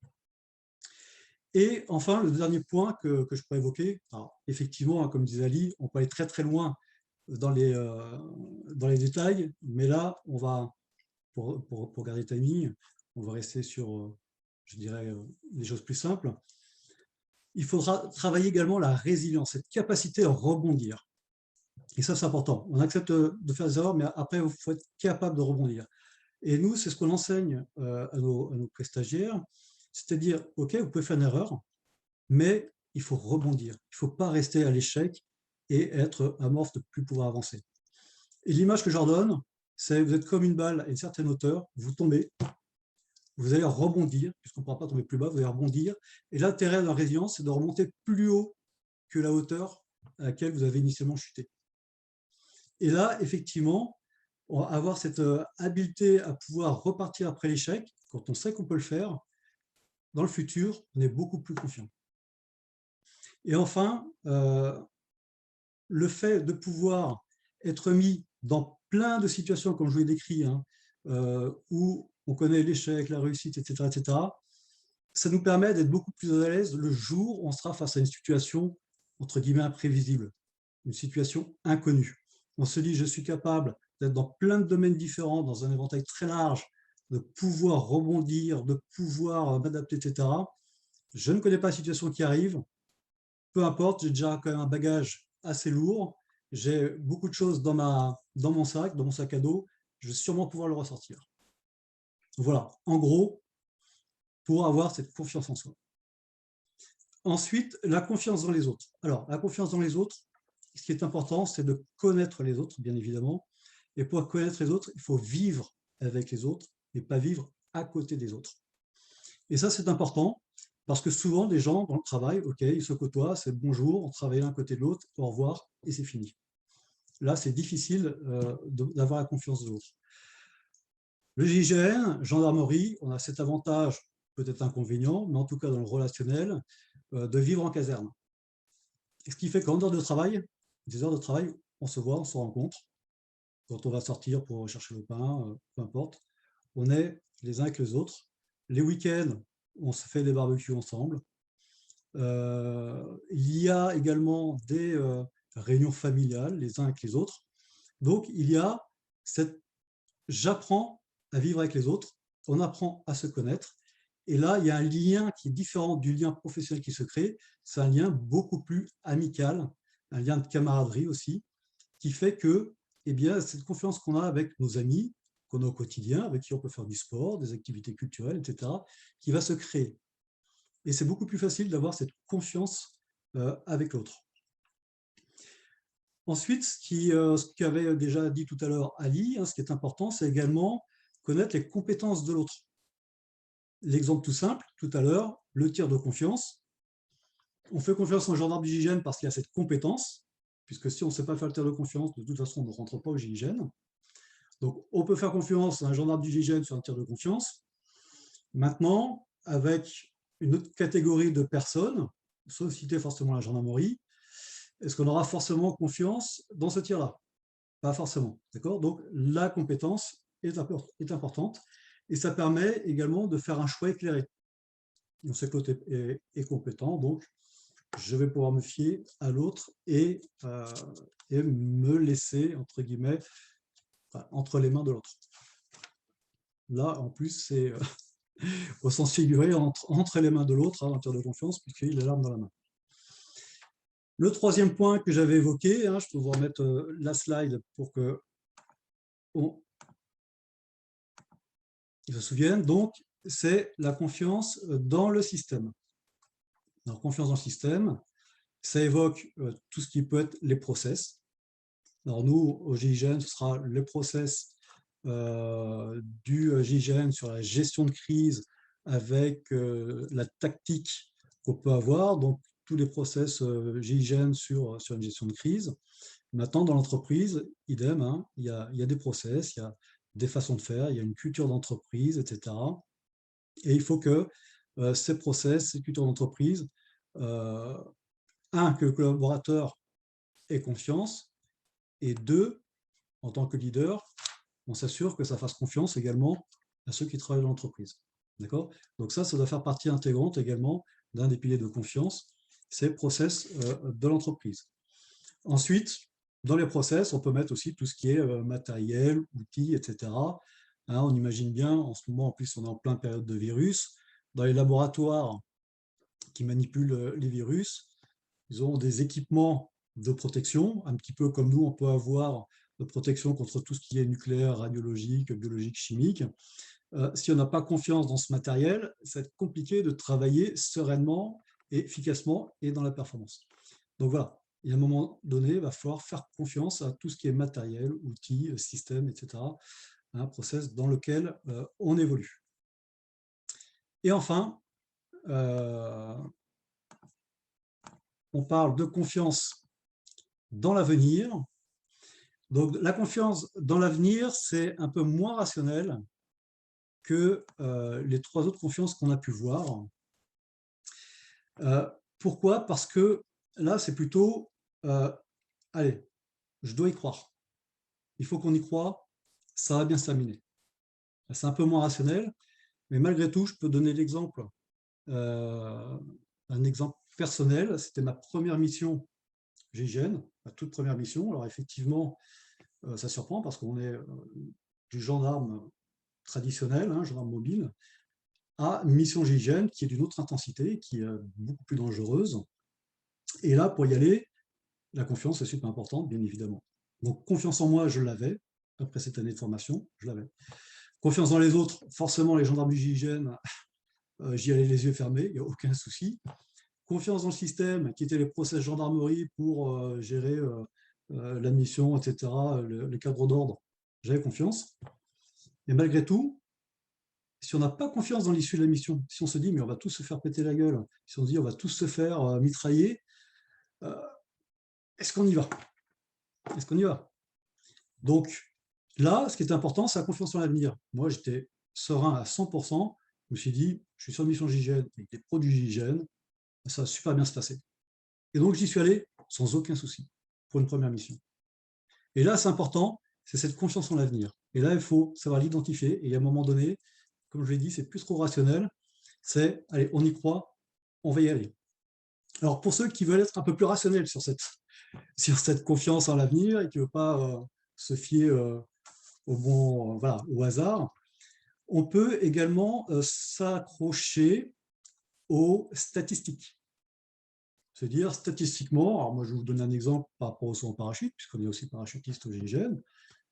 Et enfin, le dernier point que je pourrais évoquer, alors, effectivement, hein, comme disait Ali, on peut aller très très loin dans les détails, mais là, on va, pour garder le timing, on va rester sur, je dirais, des choses plus simples. Il faudra travailler également la résilience, cette capacité à rebondir. Et ça, c'est important. On accepte de faire des erreurs, mais après, il faut être capable de rebondir. Et nous, c'est ce qu'on enseigne à nos pré-stagiaires, c'est-à-dire, OK, vous pouvez faire une erreur, mais il faut rebondir. Il ne faut pas rester à l'échec et être amorphe de ne plus pouvoir avancer. Et l'image que je leur donne, c'est vous êtes comme une balle à une certaine hauteur, vous tombez, vous allez rebondir, puisqu'on ne pourra pas tomber plus bas, vous allez rebondir. Et l'intérêt de la résilience, c'est de remonter plus haut que la hauteur à laquelle vous avez initialement chuté. Et là, effectivement, on va avoir cette habileté à pouvoir repartir après l'échec, quand on sait qu'on peut le faire, dans le futur, on est beaucoup plus confiant. Et enfin, le fait de pouvoir être mis dans plein de situations, comme je vous l'ai décrit, hein, où on connaît l'échec, la réussite, etc., ça nous permet d'être beaucoup plus à l'aise le jour où on sera face à une situation, entre guillemets, imprévisible, une situation inconnue. On se dit, je suis capable d'être dans plein de domaines différents, dans un éventail très large, de pouvoir rebondir, de pouvoir m'adapter, etc. Je ne connais pas la situation qui arrive, peu importe, j'ai déjà quand même un bagage assez lourd, j'ai beaucoup de choses dans mon sac à dos, je vais sûrement pouvoir le ressortir. Voilà, en gros, pour avoir cette confiance en soi. Ensuite, la confiance dans les autres. Alors, la confiance dans les autres, ce qui est important, c'est de connaître les autres, bien évidemment. Et pour connaître les autres, il faut vivre avec les autres et pas vivre à côté des autres. Et ça, c'est important parce que souvent, des gens dans le travail, OK, ils se côtoient, c'est bonjour, on travaille l'un côté de l'autre, au revoir, et c'est fini. Là, c'est difficile d'avoir la confiance de l'autre. Le GIGN, gendarmerie, on a cet avantage, peut-être inconvénient, mais en tout cas dans le relationnel, de vivre en caserne. Et ce qui fait qu'en heure de travail, des heures de travail, on se voit, on se rencontre. Quand on va sortir pour chercher le pain, peu importe, on est les uns avec les autres. Les week-ends, on se fait des barbecues ensemble. Il y a également des réunions familiales, les uns avec les autres. Donc, il y a cette... J'apprends à vivre avec les autres, on apprend à se connaître. Et là, il y a un lien qui est différent du lien professionnel qui se crée. C'est un lien beaucoup plus amical, un lien de camaraderie aussi, qui fait que eh bien, cette confiance qu'on a avec nos amis, qu'on a au quotidien, avec qui on peut faire du sport, des activités culturelles, etc., qui va se créer. Et c'est beaucoup plus facile d'avoir cette confiance avec l'autre. Ensuite, ce qu'avait déjà dit tout à l'heure Ali, ce qui est important, c'est également connaître les compétences de l'autre. L'exemple tout simple, tout à l'heure, le tiers de confiance. On fait confiance à un gendarme du GIGN parce qu'il a cette compétence, puisque si on ne sait pas faire le tiers de confiance, de toute façon, on ne rentre pas au GIGN. Donc, on peut faire confiance à un gendarme du GIGN sur un tiers de confiance. Maintenant, avec une autre catégorie de personnes, sauf citer forcément la gendarmerie, est-ce qu'on aura forcément confiance dans ce tiers-là? Pas forcément. D'accord? Donc, la compétence est importante et ça permet également de faire un choix éclairé. On sait que l'autre est compétent, donc je vais pouvoir me fier à l'autre et me laisser, entre guillemets, entre les mains de l'autre. Là, en plus, c'est au sens figuré, entre les mains de l'autre, un tiers de confiance, puisqu'il a l'arme dans la main. Le troisième point que j'avais évoqué, je peux vous remettre la slide pour que on se souvienne, donc, c'est la confiance dans le système. Alors, confiance dans le système, ça évoque tout ce qui peut être les process. Alors, nous, au GIGN, ce sera les process du GIGN sur la gestion de crise avec la tactique qu'on peut avoir, donc tous les process GIGN sur une gestion de crise. Maintenant, dans l'entreprise, idem, il y a des process, il y a des façons de faire, il y a une culture d'entreprise, etc. Et il faut que ces process, ces cultures d'entreprise, que le collaborateur ait confiance, et deux, en tant que leader, on s'assure que ça fasse confiance également à ceux qui travaillent dans l'entreprise. D'accord? Donc ça doit faire partie intégrante également d'un des piliers de confiance, c'est process de l'entreprise. Ensuite, dans les process, on peut mettre aussi tout ce qui est matériel, outils, etc. On imagine bien, en ce moment, en plus, on est en pleine période de virus. Dans les laboratoires qui manipulent les virus, ils ont des équipements de protection, un petit peu comme nous, on peut avoir de protection contre tout ce qui est nucléaire, radiologique, biologique, chimique. Si on n'a pas confiance dans ce matériel, ça va être compliqué de travailler sereinement et efficacement et dans la performance. Donc voilà, et à un moment donné, il va falloir faire confiance à tout ce qui est matériel, outils, systèmes, etc., un process dans lequel on évolue. Et enfin, on parle de confiance dans l'avenir. Donc la confiance dans l'avenir, c'est un peu moins rationnel que les trois autres confiances qu'on a pu voir. Pourquoi? Parce que là, c'est plutôt, allez, je dois y croire. Il faut qu'on y croie, ça va bien se terminer. C'est un peu moins rationnel, mais malgré tout, je peux donner l'exemple, un exemple personnel. C'était ma première mission GIGN, ma toute première mission. Alors effectivement, ça surprend parce qu'on est du gendarme traditionnel, gendarme mobile, à mission GIGN qui est d'une autre intensité, qui est beaucoup plus dangereuse. Et là, pour y aller, la confiance est super importante, bien évidemment. Donc, confiance en moi, je l'avais. Après cette année de formation, je l'avais. Confiance dans les autres, forcément, les gendarmes du GIGN, j'y allais les yeux fermés, il n'y a aucun souci. Confiance dans le système, qui était les process gendarmerie pour gérer la mission, etc., les cadres d'ordre, j'avais confiance. Et malgré tout, si on n'a pas confiance dans l'issue de la mission, si on se dit, mais on va tous se faire péter la gueule, si on se dit, on va tous se faire mitrailler, est-ce qu'on y va? Est-ce qu'on y va? Donc là, ce qui est important, c'est la confiance en l'avenir. Moi, j'étais serein à 100%. Je me suis dit, je suis sur mission GIGN avec des produits GIGN, ça va super bien se passer. Et donc, j'y suis allé sans aucun souci pour une première mission. Et là, c'est important, c'est cette confiance en l'avenir. Et là, il faut savoir l'identifier. Et à un moment donné, comme je l'ai dit, c'est plus trop rationnel. C'est, allez, on y croit, on va y aller. Alors, pour ceux qui veulent être un peu plus rationnels sur cette confiance en l'avenir et qui ne veulent pas se fier au hasard, on peut également s'accrocher aux statistiques. C'est-à-dire, statistiquement, alors moi je vais vous donner un exemple par rapport au saut en parachute, puisqu'on est aussi parachutiste au GIGN,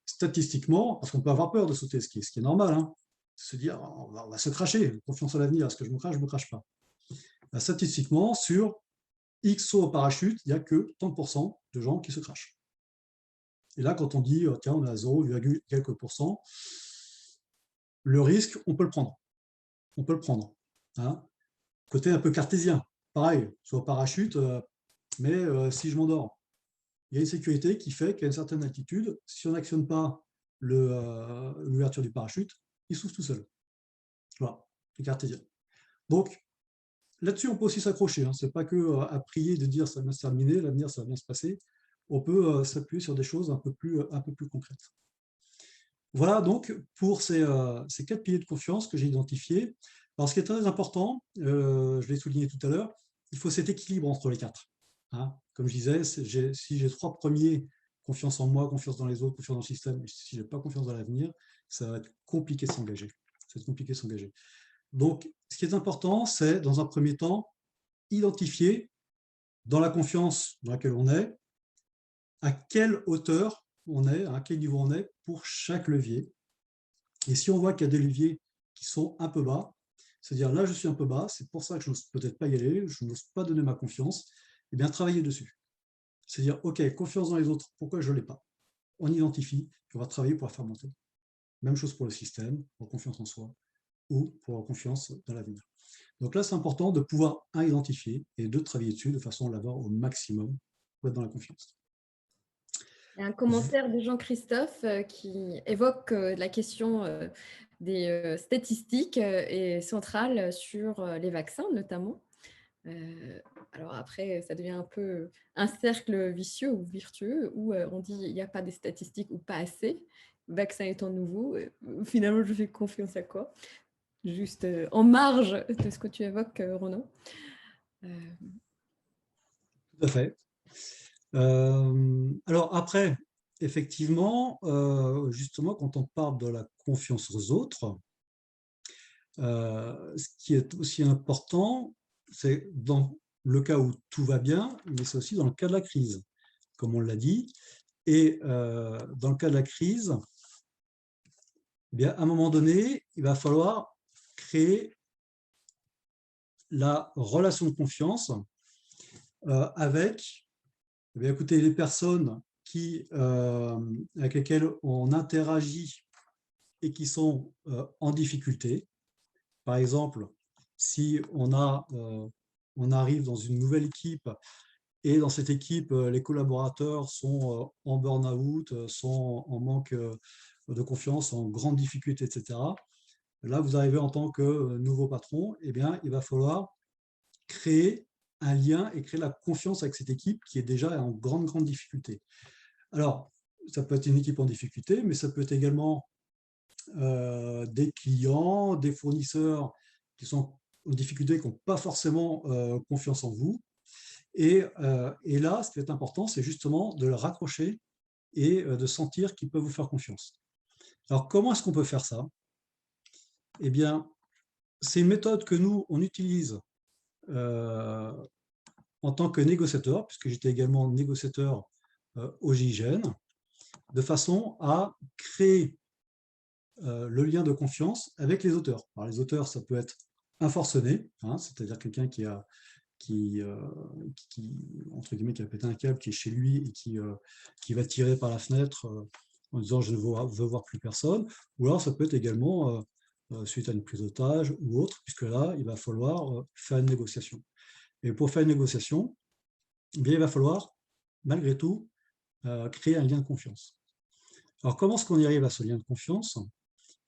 statistiquement, parce qu'on peut avoir peur de sauter, ce qui est normal, se dire, on va se cracher, confiance en l'avenir, est-ce que je me crache, je ne me crache pas. Statistiquement, sur X sauts en parachute, il n'y a que 30% de gens qui se crachent. Et là, quand on dit, tiens, on est à 0, quelques pourcents, le risque, on peut le prendre. On peut le prendre. Côté un peu cartésien, pareil, soit parachute, mais si je m'endors, il y a une sécurité qui fait qu'à une certaine altitude, si on n'actionne pas l'ouverture du parachute, il s'ouvre tout seul. Voilà, c'est cartésien. Donc, là-dessus, on peut aussi s'accrocher. Ce n'est pas que à prier de dire ça va bien se terminer, l'avenir, ça va bien se passer. On peut s'appuyer sur des choses un peu plus concrètes. Voilà donc pour ces 4 piliers de confiance que j'ai identifiés. Alors, ce qui est très important, je l'ai souligné tout à l'heure, il faut cet équilibre entre les 4. Comme je disais, si j'ai 3 premiers, confiance en moi, confiance dans les autres, confiance dans le système, et si je n'ai pas confiance dans l'avenir, ça va être compliqué de s'engager. Donc, ce qui est important, c'est, dans un premier temps, identifier, dans la confiance dans laquelle on est, à quelle hauteur on est, à quel niveau on est pour chaque levier. Et si on voit qu'il y a des leviers qui sont un peu bas, c'est-à-dire là, je suis un peu bas, c'est pour ça que je n'ose peut-être pas y aller, je n'ose pas donner ma confiance, eh bien, travailler dessus. C'est-à-dire, OK, confiance dans les autres, pourquoi je ne l'ai pas? On identifie, on va travailler pour la faire monter. Même chose pour le système, pour confiance en soi, ou pour la confiance dans l'avenir. Donc là, c'est important de pouvoir identifier et de travailler dessus de façon à l'avoir au maximum pour être dans la confiance. Il y a un commentaire de Jean-Christophe qui évoque la question des statistiques est centrale sur les vaccins notamment. Alors après, ça devient un peu un cercle vicieux ou vertueux où on dit il n'y a pas de statistiques ou pas assez, vaccin étant nouveau, finalement je fais confiance à quoi? Juste en marge de ce que tu évoques, Renaud. Tout à fait. Alors après, effectivement, justement, quand on parle de la confiance aux autres, ce qui est aussi important, c'est dans le cas où tout va bien, mais c'est aussi dans le cas de la crise. comme on l'a dit. Et dans le cas de la crise, eh bien, à un moment donné, il va falloir créer la relation de confiance avec eh bien, écoutez, les personnes avec lesquelles on interagit et qui sont en difficulté. Par exemple, si on arrive dans une nouvelle équipe et dans cette équipe, les collaborateurs sont en burn-out, sont en manque de confiance, en grande difficulté, etc. Là, vous arrivez en tant que nouveau patron, eh bien, il va falloir créer un lien et créer la confiance avec cette équipe qui est déjà en grande difficulté. Alors, ça peut être une équipe en difficulté, mais ça peut être également des clients, des fournisseurs qui sont en difficulté, qui n'ont pas forcément confiance en vous. Et là, ce qui est important, c'est justement de le raccrocher et de sentir qu'ils peuvent vous faire confiance. Alors, comment est-ce qu'on peut faire ça? Eh bien, c'est une méthode que nous, on utilise en tant que négociateur, puisque j'étais également négociateur au GIGN, de façon à créer le lien de confiance avec les auteurs. Alors, les auteurs, ça peut être un forcené, hein, c'est-à-dire quelqu'un qui entre guillemets, qui a pété un câble, qui est chez lui et qui va tirer par la fenêtre en disant je ne veux voir plus personne. Ou alors ça peut être également suite à une prise d'otage ou autre, puisque là, il va falloir faire une négociation. Et pour faire une négociation, eh bien, il va falloir, malgré tout, créer un lien de confiance. Alors, comment est-ce qu'on y arrive à ce lien de confiance?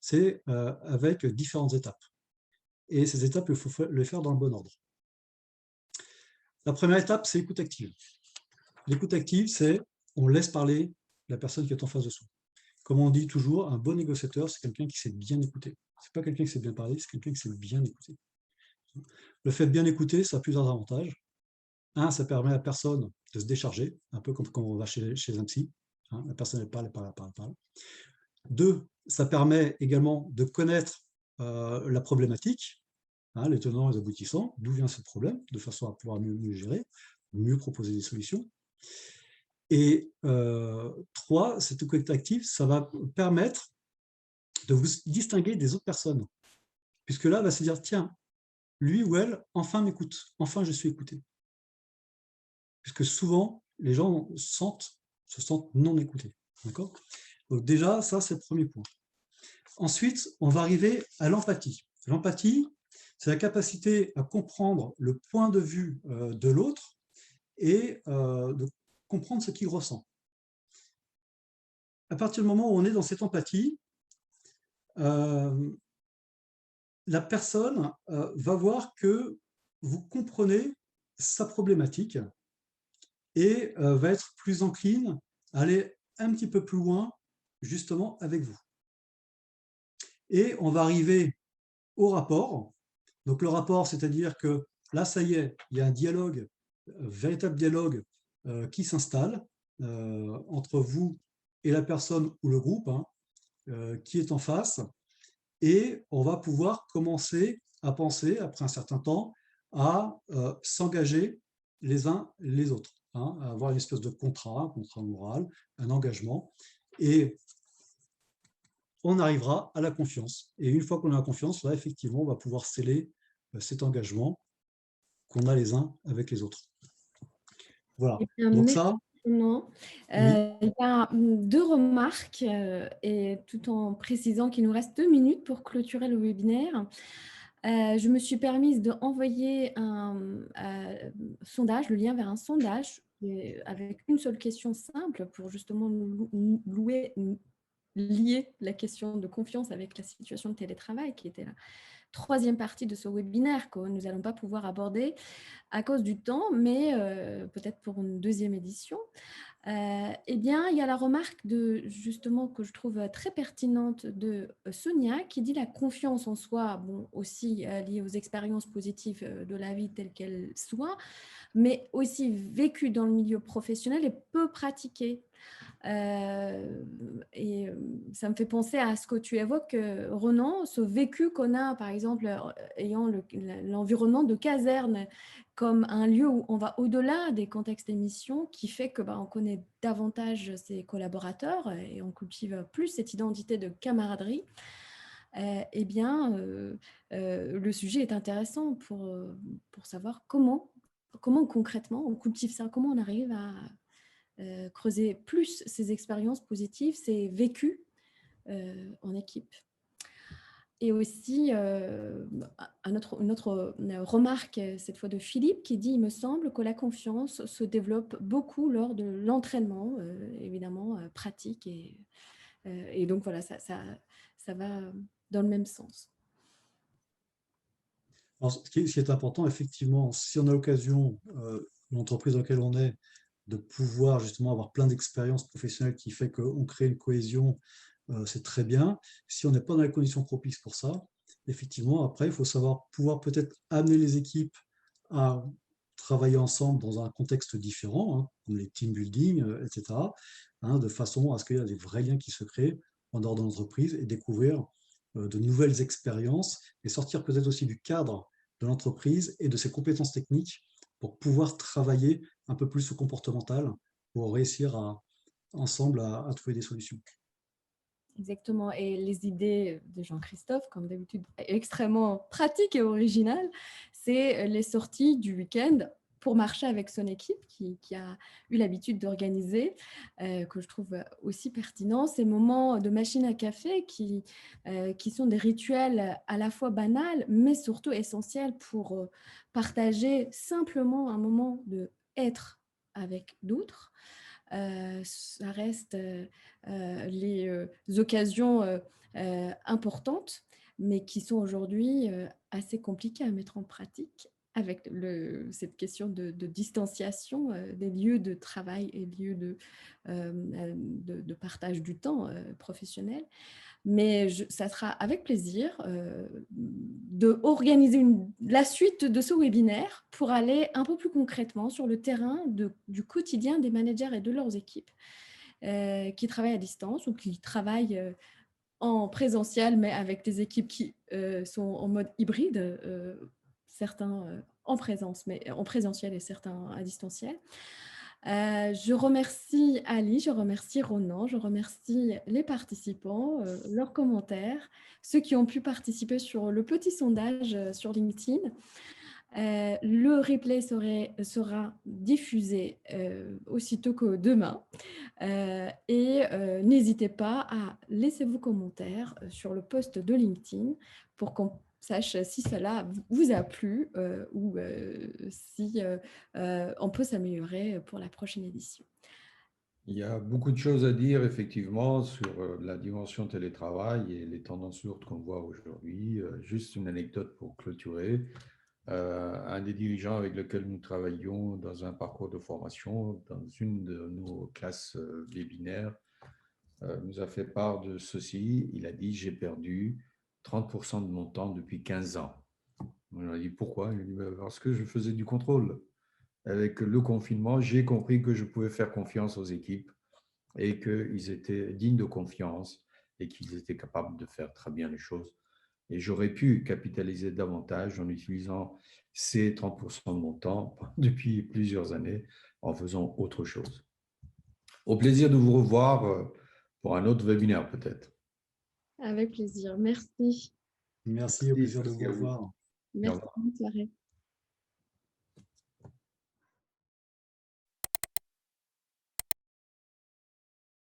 C'est avec différentes étapes. Et ces étapes, il faut les faire dans le bon ordre. La première étape, c'est l'écoute active. L'écoute active, c'est on laisse parler la personne qui est en face de soi. Comme on dit toujours, un bon négociateur, c'est quelqu'un qui sait bien écouter. Ce n'est pas quelqu'un qui sait bien parler, c'est quelqu'un qui sait bien écouter. Le fait de bien écouter, ça a plusieurs avantages. Un, ça permet à la personne de se décharger, un peu comme quand on va chez un psy. Hein, la personne, elle parle. Deux, ça permet également de connaître la problématique, hein, les tenants et les aboutissants, d'où vient ce problème, de façon à pouvoir mieux gérer, mieux proposer des solutions. Et trois, cette écoute active, ça va permettre de vous distinguer des autres personnes. Puisque là, on va se dire, tiens, lui ou elle, enfin m'écoute, enfin je suis écouté. Puisque souvent, les gens se sentent non écoutés. D'accord ? Donc déjà, ça, c'est le premier point. Ensuite, on va arriver à l'empathie. L'empathie, c'est la capacité à comprendre le point de vue de l'autre et de comprendre ce qu'il ressent. À partir du moment où on est dans cette empathie, la personne va voir que vous comprenez sa problématique et va être plus encline à aller un petit peu plus loin, justement, avec vous. Et on va arriver au rapport. Donc le rapport, c'est-à-dire que là, ça y est, il y a un dialogue, un véritable dialogue qui s'installe entre vous et la personne ou le groupe qui est en face. Et on va pouvoir commencer à penser, après un certain temps, à s'engager les uns les autres, à avoir une espèce de contrat, un contrat moral, un engagement. Et on arrivera à la confiance. Et une fois qu'on a la confiance, là, effectivement, on va pouvoir sceller cet engagement qu'on a les uns avec les autres. Voilà. Donc ça, non. oui. Il y a deux remarques, et tout en précisant qu'il nous reste 2 minutes pour clôturer le webinaire. Je me suis permise d'envoyer un sondage, le lien vers un sondage avec une seule question simple pour justement lier la question de confiance avec la situation de télétravail qui était la troisième partie de ce webinaire que nous n'allons pas pouvoir aborder à cause du temps, mais peut-être pour une deuxième édition. Eh bien, il y a la remarque justement que je trouve très pertinente de Sonia qui dit la confiance en soi, bon, aussi liée aux expériences positives de la vie telle qu'elle soit, mais aussi vécue dans le milieu professionnel et peu pratiquée. Et ça me fait penser à ce que tu évoques, Ronan, ce vécu qu'on a, par exemple, ayant l'environnement de caserne comme un lieu où on va au-delà des contextes d'émission, qui fait que on connaît davantage ses collaborateurs et on cultive plus cette identité de camaraderie. Eh bien, le sujet est intéressant pour savoir comment concrètement on cultive ça, comment on arrive à creuser plus ces expériences positives, ces vécus en équipe. Et aussi, une autre remarque, cette fois de Philippe, qui dit « Il me semble que la confiance se développe beaucoup lors de l'entraînement, évidemment, pratique. » Et donc, voilà, ça va dans le même sens. Alors, ce qui est important, effectivement, si on a l'occasion, l'entreprise dans laquelle on est, de pouvoir justement avoir plein d'expériences professionnelles qui fait qu'on crée une cohésion, c'est très bien. Si on n'est pas dans les conditions propices pour ça, effectivement, après, il faut savoir pouvoir peut-être amener les équipes à travailler ensemble dans un contexte différent, hein, comme les team building, etc., hein, de façon à ce qu'il y ait des vrais liens qui se créent en dehors de l'entreprise et découvrir de nouvelles expériences et sortir peut-être aussi du cadre de l'entreprise et de ses compétences techniques pour pouvoir travailler un peu plus au comportemental pour réussir ensemble à trouver des solutions. Exactement. Et les idées de Jean-Christophe, comme d'habitude, extrêmement pratiques et originales, c'est les sorties du week-end pour marcher avec son équipe qui a eu l'habitude d'organiser, que je trouve aussi pertinent. Ces moments de machine à café qui sont des rituels à la fois banals, mais surtout essentiels pour partager simplement un moment de être avec d'autres. Ça reste les occasions importantes, mais qui sont aujourd'hui assez compliquées à mettre en pratique avec cette question de distanciation des lieux de travail et lieux de partage du temps professionnel. Mais ça sera avec plaisir d'organiser la suite de ce webinaire pour aller un peu plus concrètement sur le terrain du quotidien des managers et de leurs équipes qui travaillent à distance ou qui travaillent en présentiel, mais avec des équipes qui sont en mode hybride, certains en présentiel et certains à distanciel. Je remercie Ali, je remercie Ronan, je remercie les participants, leurs commentaires, ceux qui ont pu participer sur le petit sondage sur LinkedIn. Le replay sera diffusé aussitôt que demain. Et n'hésitez pas à laisser vos commentaires sur le post de LinkedIn pour qu'on sache si cela vous a plu ou si on peut s'améliorer pour la prochaine édition. Il y a beaucoup de choses à dire, effectivement, sur la dimension télétravail et les tendances lourdes qu'on voit aujourd'hui. Juste une anecdote pour clôturer. Un des dirigeants avec lequel nous travaillions dans un parcours de formation, dans une de nos classes webinaires, nous a fait part de ceci. Il a dit « J'ai perdu 30% de mon temps depuis 15 ans ». On a dit « Pourquoi ?» Il a dit « Parce que je faisais du contrôle. Avec le confinement, j'ai compris que je pouvais faire confiance aux équipes et qu'ils étaient dignes de confiance et qu'ils étaient capables de faire très bien les choses. Et j'aurais pu capitaliser davantage en utilisant ces 30% de mon temps depuis plusieurs années en faisant autre chose. » Au plaisir de vous revoir pour un autre webinaire peut-être. Avec plaisir. Merci. Merci, au plaisir de vous revoir. Merci. Bonne soirée.